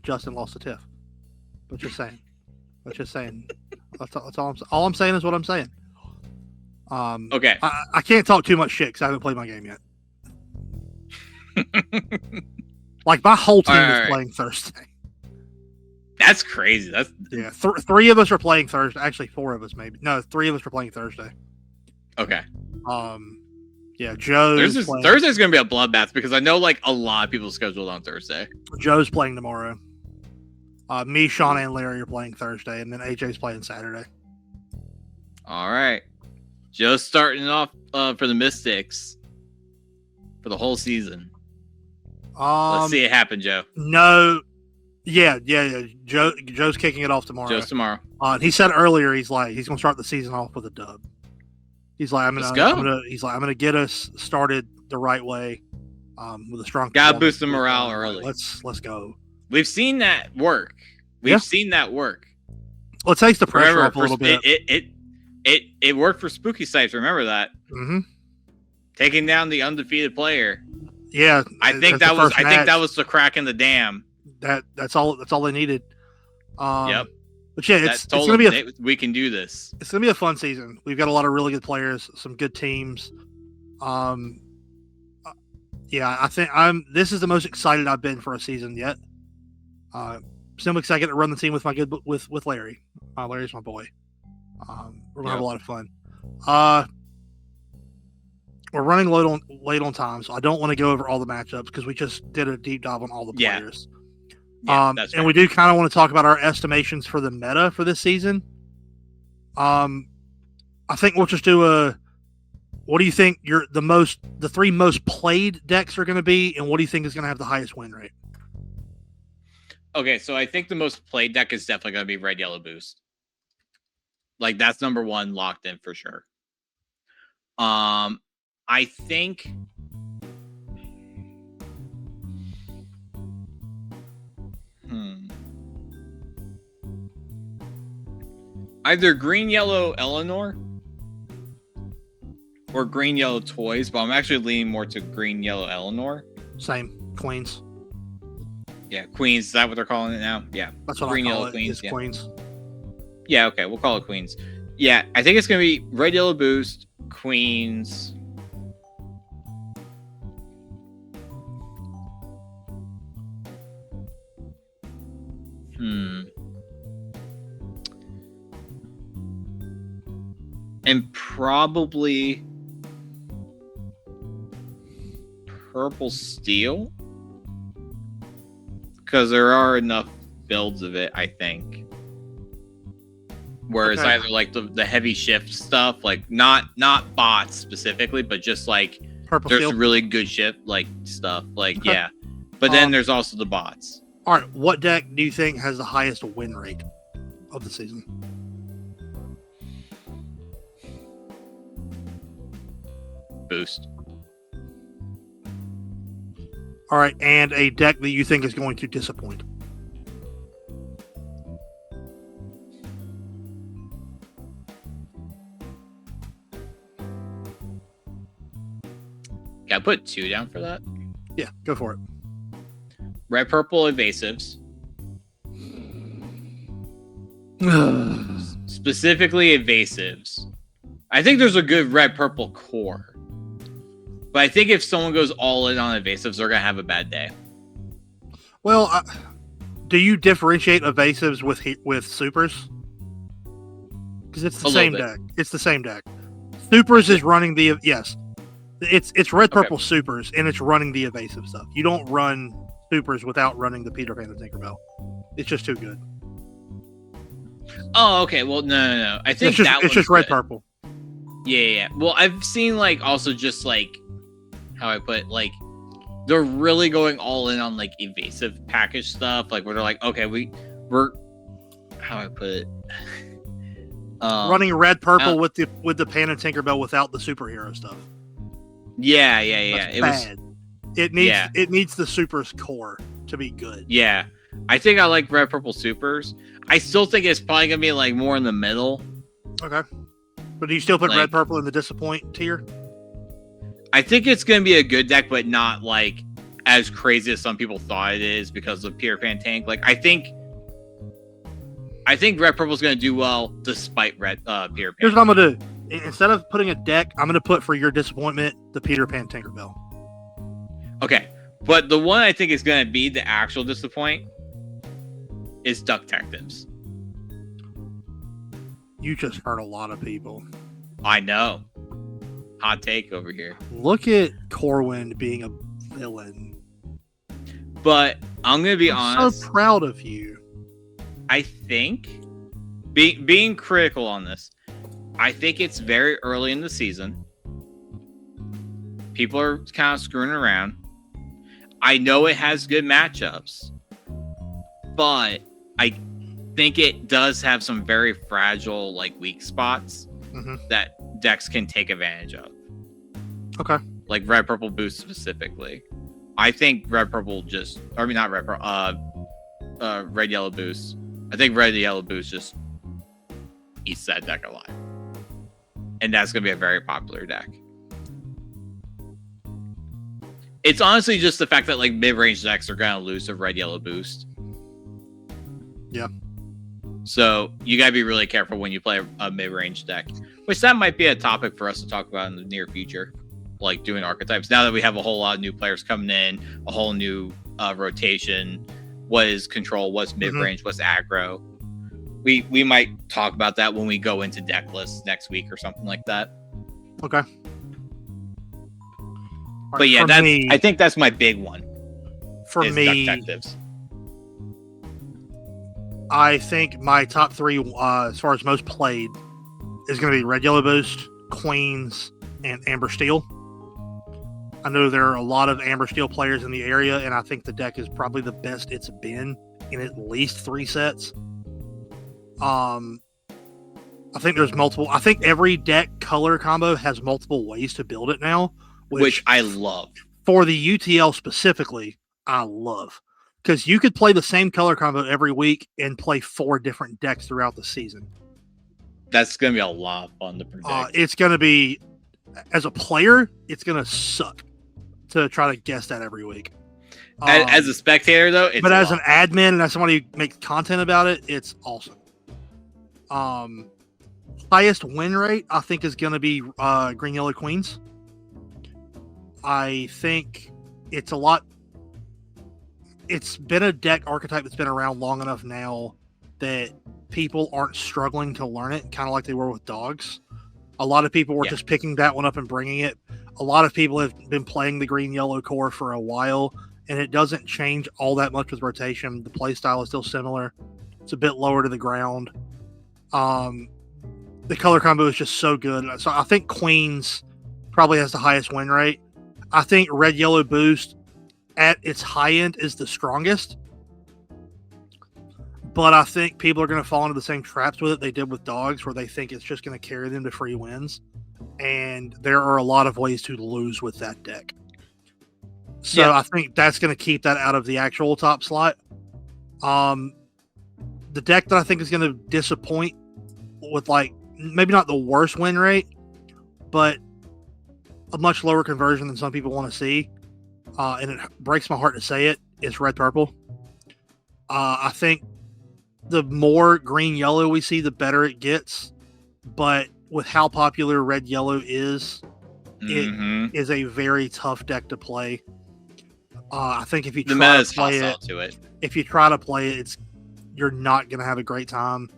[SPEAKER 2] Justin lost the TIFF. But just saying. That's all I'm saying is what I'm saying.
[SPEAKER 1] Okay.
[SPEAKER 2] I can't talk too much shit because I haven't played my game yet. Like, my whole team is playing Thursday.
[SPEAKER 1] That's crazy. That's
[SPEAKER 2] 3 of us are playing Thursday. Actually, 4 of us maybe. No, 3 of us are playing Thursday.
[SPEAKER 1] Okay.
[SPEAKER 2] Yeah, Thursday's
[SPEAKER 1] gonna be a bloodbath because I know like a lot of people scheduled on Thursday.
[SPEAKER 2] Joe's playing tomorrow. Me, Sean, and Larry are playing Thursday, and then AJ's playing Saturday.
[SPEAKER 1] All right. Joe's starting off for the Mystics for the whole season. Let's see it happen, Joe.
[SPEAKER 2] No. Yeah. Joe's kicking it off tomorrow.
[SPEAKER 1] Joe's tomorrow.
[SPEAKER 2] He said earlier he's going to start the season off with a dub. He's like, I'm gonna get us started the right way, with a strong.
[SPEAKER 1] Gotta boost the morale early.
[SPEAKER 2] Let's go.
[SPEAKER 1] We've seen that work. Let's
[SPEAKER 2] takes the pressure off a little bit.
[SPEAKER 1] It worked for Spooky Sites. Remember that?
[SPEAKER 2] Mm-hmm.
[SPEAKER 1] Taking down the undefeated player.
[SPEAKER 2] Yeah,
[SPEAKER 1] I think that was the crack in the dam.
[SPEAKER 2] That's all they needed.
[SPEAKER 1] Yep.
[SPEAKER 2] But yeah, it's gonna be
[SPEAKER 1] we can do this.
[SPEAKER 2] It's gonna be a fun season. We've got a lot of really good players, some good teams. Yeah, I think this is the most excited I've been for a season yet. Simply because I get to run the team with with Larry. Larry's my boy. We're gonna have a lot of fun. We're running late on time, so I don't want to go over all the matchups because we just did a deep dive on all the players.
[SPEAKER 1] Yeah, that's right.
[SPEAKER 2] And we do kind of want to talk about our estimations for the meta for this season. I think we'll just do what do you think the 3 most played decks are going to be, and what do you think is going to have the highest win rate?
[SPEAKER 1] Okay, so I think the most played deck is definitely going to be Red Yellow Boost. Like, that's number 1 locked in for sure. I think either Green Yellow Eleanor or Green Yellow Toys, but I'm actually leaning more to Green Yellow Eleanor.
[SPEAKER 2] Same. Queens.
[SPEAKER 1] Yeah, Queens. Is that what they're calling it now? Yeah.
[SPEAKER 2] That's what
[SPEAKER 1] Green
[SPEAKER 2] I call
[SPEAKER 1] Yellow
[SPEAKER 2] it.
[SPEAKER 1] Queens.
[SPEAKER 2] It's Queens.
[SPEAKER 1] Yeah, okay. We'll call it Queens. Yeah, I think it's going to be Red Yellow Boost, Queens. And probably Purple Steel, because there are enough builds of it, I think. Whereas either like the heavy shift stuff, like not bots specifically, but just like
[SPEAKER 2] Purple
[SPEAKER 1] there's
[SPEAKER 2] Steel.
[SPEAKER 1] Really good shift like stuff, like yeah. But then there's also the bots.
[SPEAKER 2] All right, what deck do you think has the highest win rate of the season?
[SPEAKER 1] Boost.
[SPEAKER 2] All right, and a deck that you think is going to disappoint.
[SPEAKER 1] Can I put 2 down for that?
[SPEAKER 2] Yeah, go for it.
[SPEAKER 1] Red Purple Evasives. Specifically Evasives. I think there's a good Red Purple core. But I think if someone goes all in on Evasives, they're going to have a bad day.
[SPEAKER 2] Well, do you differentiate Evasives with Supers? Because it's the same deck. It's the same deck. Supers is running the... Yes. It's red purple supers, and it's running the evasive stuff. You don't run supers without running the Peter Pan and Tinkerbell. It's just too good.
[SPEAKER 1] Oh, okay. Well, no. I think
[SPEAKER 2] it's just red purple.
[SPEAKER 1] Yeah. Well, I've seen like also just like how I put it, like they're really going all in on like evasive package stuff, like where they're like, okay, we're how I put it.
[SPEAKER 2] Running red purple with the Pan and Tinkerbell without the superhero stuff.
[SPEAKER 1] Yeah.
[SPEAKER 2] That's bad. It needs the supers core to be good.
[SPEAKER 1] Yeah. I think I like red purple supers. I still think it's probably gonna be like more in the middle.
[SPEAKER 2] Okay. But do you still put red purple in the disappoint tier?
[SPEAKER 1] I think it's gonna be a good deck, but not like as crazy as some people thought it is because of Peter Pan tank. Like I think red purple is gonna do well despite Peter Pan.
[SPEAKER 2] Here's what I'm gonna do. Instead of putting a deck, I'm gonna put for your disappointment the Peter Pan Tinkerbell.
[SPEAKER 1] Okay. But the one I think is gonna be the actual disappoint is Duck Detectives.
[SPEAKER 2] You just hurt a lot of people.
[SPEAKER 1] I know. Hot take over here.
[SPEAKER 2] Look at Corwin being a villain.
[SPEAKER 1] But I'm gonna be honest.
[SPEAKER 2] So proud of you.
[SPEAKER 1] I think being critical on this, I think it's very early in the season. People are kind of screwing around. I know it has good matchups, but I think it does have some very fragile, like weak spots that decks can take advantage of.
[SPEAKER 2] Okay.
[SPEAKER 1] Like red purple boost specifically. I think red yellow boost. I think red yellow boost just eats that deck alive. And that's gonna be a very popular deck. It's honestly just the fact that like mid-range decks are gonna lose to red yellow boost.
[SPEAKER 2] Yeah.
[SPEAKER 1] So you gotta be really careful when you play a mid-range deck, which that might be a topic for us to talk about in the near future, like doing archetypes. Now that we have a whole lot of new players coming in, a whole new rotation, what is control, what's mid-range, what's aggro. We might talk about that when we go into deck lists next week or something like that.
[SPEAKER 2] Okay.
[SPEAKER 1] But yeah, I think that's my big one.
[SPEAKER 2] For me,
[SPEAKER 1] Duck Detectives.
[SPEAKER 2] I think my top three, as far as most played, is going to be Red Yellow Boost, Queens, and Amber Steel. I know there are a lot of Amber Steel players in the area, and I think the deck is probably the best it's been in at least 3 sets. I think there's multiple. I think every deck color combo has multiple ways to build it now,
[SPEAKER 1] which I love.
[SPEAKER 2] For the UTL specifically, I love. Because you could play the same color combo every week and play 4 different decks throughout the season.
[SPEAKER 1] That's going to be a lot of fun to predict.
[SPEAKER 2] It's going to be, as a player, it's going to suck to try to guess that every week.
[SPEAKER 1] As a spectator, though, it's
[SPEAKER 2] but as an admin and as somebody who makes content about it, it's awesome. Highest win rate, I think, is going to be Green Yellow Queens. I think it's a lot. It's been a deck archetype that's been around long enough now that people aren't struggling to learn it, kind of like they were with dogs. A lot of people were just picking that one up and bringing it. A lot of people have been playing the green-yellow core for a while, and it doesn't change all that much with rotation. The play style is still similar. It's a bit lower to the ground. The color combo is just so good. So I think Queens probably has the highest win rate. I think Red Yellow Boost at its high end is the strongest. But I think people are going to fall into the same traps with it they did with dogs, where they think it's just going to carry them to free wins. And there are a lot of ways to lose with that deck. So I think that's going to keep that out of the actual top slot. The deck that I think is going to disappoint with, like, maybe not the worst win rate, but a much lower conversion than some people want to see, and it breaks my heart to say it, is Red Purple. I think the more green yellow we see, the better it gets. But with how popular Red Yellow is, it is a very tough deck to play. I think if you try to play it, you're not going to have a great time.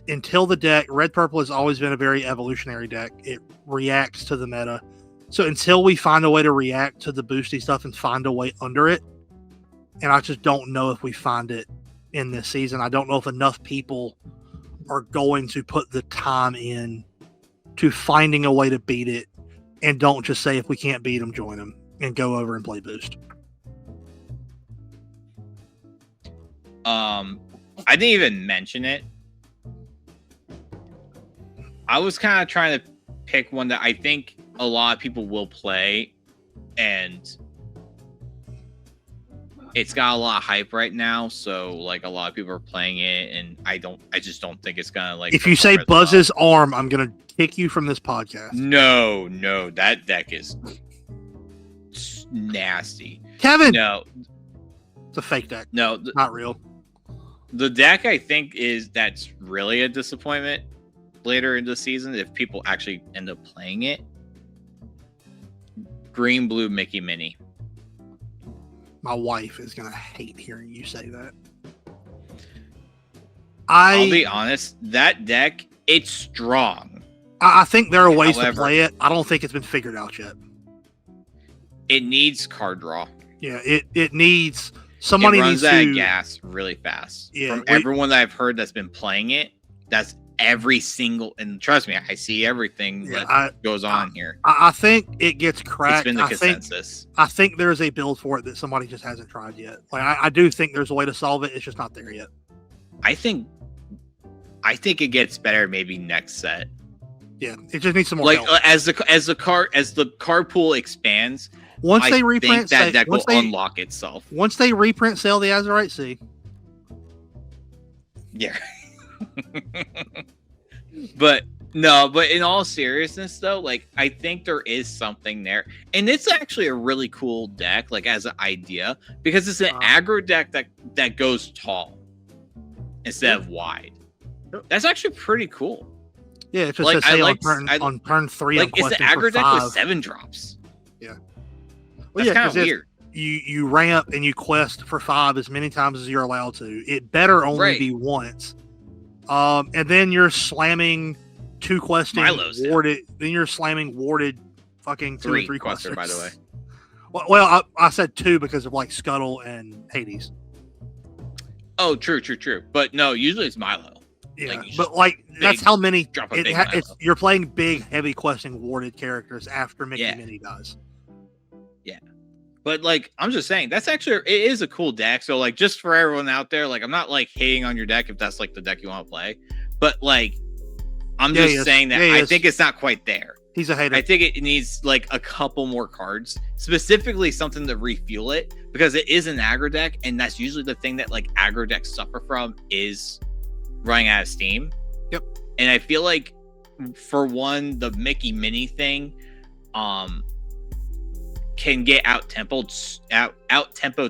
[SPEAKER 2] Until the deck, Red Purple has always been a very evolutionary deck. It reacts to the meta. So until we find a way to react to the boosty stuff and find a way under it, and I just don't know if we find it in this season. I don't know if enough people are going to put the time in to finding a way to beat it, and don't just say if we can't beat them, join them and go over and play boost.
[SPEAKER 1] I didn't even mention it. I was kind of trying to pick one that I think a lot of people will play, and it's got a lot of hype right now. So like a lot of people are playing it, and I just don't think it's gonna like.
[SPEAKER 2] If you say Buzz's arm, I'm gonna kick you from this podcast.
[SPEAKER 1] No, that deck is nasty.
[SPEAKER 2] Kevin,
[SPEAKER 1] no,
[SPEAKER 2] it's a fake deck.
[SPEAKER 1] No,
[SPEAKER 2] not real.
[SPEAKER 1] The deck I think that's really a disappointment later in the season if people actually end up playing it. Green Blue Mickey Minnie.
[SPEAKER 2] My wife is gonna hate hearing you say that.
[SPEAKER 1] I'll be honest, that deck, it's strong.
[SPEAKER 2] I think there are ways to play it. I don't think it's been figured out yet.
[SPEAKER 1] It needs card draw.
[SPEAKER 2] Yeah, it needs somebody. It runs
[SPEAKER 1] needs that gas really fast. Yeah, from everyone that I've heard that's been playing it, that's every single, and trust me, I see everything that goes on here.
[SPEAKER 2] I think it gets cracked.
[SPEAKER 1] It's been the consensus.
[SPEAKER 2] I think there's a build for it that somebody just hasn't tried yet. Like I do think there's a way to solve it. It's just not there yet.
[SPEAKER 1] I think it gets better maybe next set.
[SPEAKER 2] Yeah, it just needs some more help.
[SPEAKER 1] As the card pool expands.
[SPEAKER 2] Once they reprint,
[SPEAKER 1] that deck will unlock itself.
[SPEAKER 2] Once they reprint, sell the Azurite Sea.
[SPEAKER 1] Yeah. But in all seriousness though, like I think there is something there, and it's actually a really cool deck, like as an idea, because it's an aggro deck that goes tall instead of wide. That's actually pretty cool.
[SPEAKER 2] Yeah, it's just on turn 3.
[SPEAKER 1] Like it's an aggro deck with 7 drops.
[SPEAKER 2] Yeah,
[SPEAKER 1] well, that's kind of weird.
[SPEAKER 2] You ramp and you quest for 5 as many times as you're allowed to. It better only be once. And then you're slamming 2 questing warded. Then you're slamming warded fucking 2 or 3 questers.
[SPEAKER 1] By the way.
[SPEAKER 2] Well, I said 2 because of like Scuttle and Hades.
[SPEAKER 1] Oh, true. But no, usually it's Milo.
[SPEAKER 2] Yeah, but like that's how many. You're playing big, heavy questing warded characters after Mickey Minnie dies.
[SPEAKER 1] Yeah. But like I'm just saying, that's actually it is a cool deck. So like just for everyone out there, like I'm not like hating on your deck if that's like the deck you want to play. But like I'm just saying that I think it's not quite there.
[SPEAKER 2] He's a hater.
[SPEAKER 1] I think it needs like a couple more cards, specifically something to refuel it, because it is an aggro deck, and that's usually the thing that like aggro decks suffer from is running out of steam.
[SPEAKER 2] Yep.
[SPEAKER 1] And I feel like for one, the Mickey Minnie thing, can get out tempoed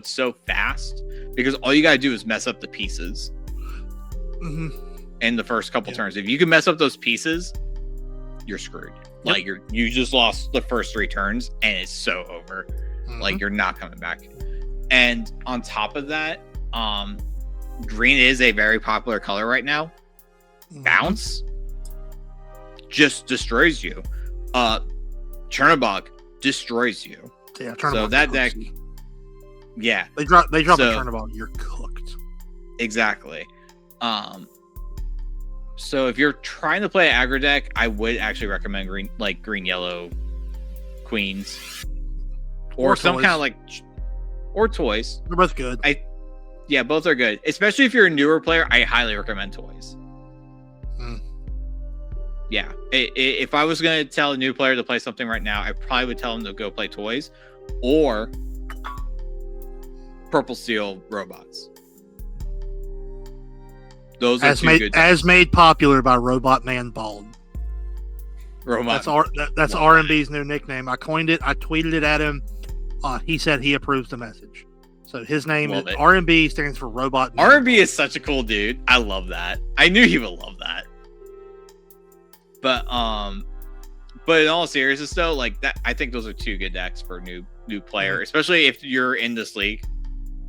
[SPEAKER 1] so fast because all you gotta do is mess up the pieces in the first couple turns. If you can mess up those pieces, you're screwed. Yep. Like you just lost the first 3 turns and it's so over. Like you're not coming back. And on top of that, green is a very popular color right now. Bounce just destroys you. Chernobog destroys you.
[SPEAKER 2] Yeah,
[SPEAKER 1] so that deck. Yeah,
[SPEAKER 2] they drop a Chernobog, you're cooked.
[SPEAKER 1] Exactly. So if you're trying to play an aggro deck, I would actually recommend green yellow queens, or some kind of or toys.
[SPEAKER 2] They're both good.
[SPEAKER 1] Yeah, both are good. Especially if you're a newer player, I highly recommend toys. Yeah, if I was going to tell a new player to play something right now, I probably would tell them to go play toys or Purple Steel robots. Those are good
[SPEAKER 2] as made popular by Robot Man Bald. That's R&B's new nickname. I coined it. I tweeted it at him. He said he approves the message. So his name is R&B, stands for Robot Man.
[SPEAKER 1] R&B is such a cool dude. I love that. I knew he would love that. But in all seriousness though, like that, I think those are 2 good decks for new player, especially if you're in this league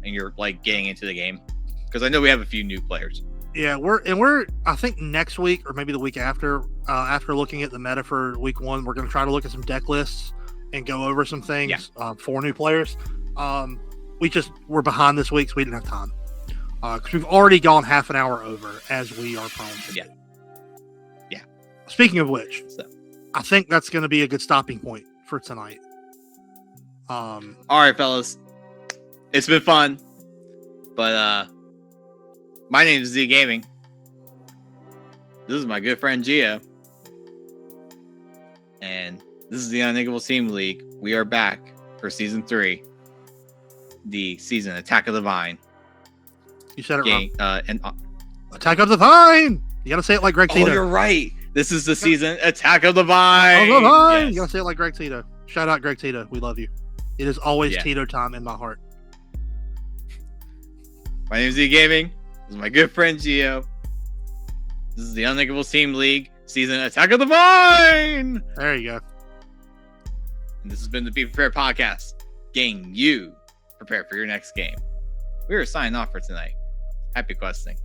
[SPEAKER 1] and you're like getting into the game. Because I know we have a few new players.
[SPEAKER 2] Yeah, we're I think next week or maybe the week after looking at the meta for week 1, we're going to try to look at some deck lists and go over some things for new players. We're behind this week, so we didn't have time. Because we've already gone half an hour over, as we are prone to do.
[SPEAKER 1] Yeah.
[SPEAKER 2] Speaking of which, I think that's going to be a good stopping point for tonight.
[SPEAKER 1] All right, fellas. It's been fun. But my name is ZeGaming. This is my good friend Geo. And this is the Uninkables Team League. We are back for Season 3. The season Attack of the Vine.
[SPEAKER 2] You said it wrong.
[SPEAKER 1] Attack
[SPEAKER 2] of the Vine! You gotta say it like Greg Tito.
[SPEAKER 1] Oh, you're right. This is the season Attack of the Vine.
[SPEAKER 2] Yes. You gotta say it like Greg Tito. Shout out Greg Tito. We love you. It is always Tito time in my heart.
[SPEAKER 1] My name is ZeGaming. This is my good friend Geo. This is the Uninkables Team League season Attack of the Vine.
[SPEAKER 2] There you go.
[SPEAKER 1] And this has been the Be Prepared podcast. Getting you prepared for your next game. We are signing off for tonight. Happy questing.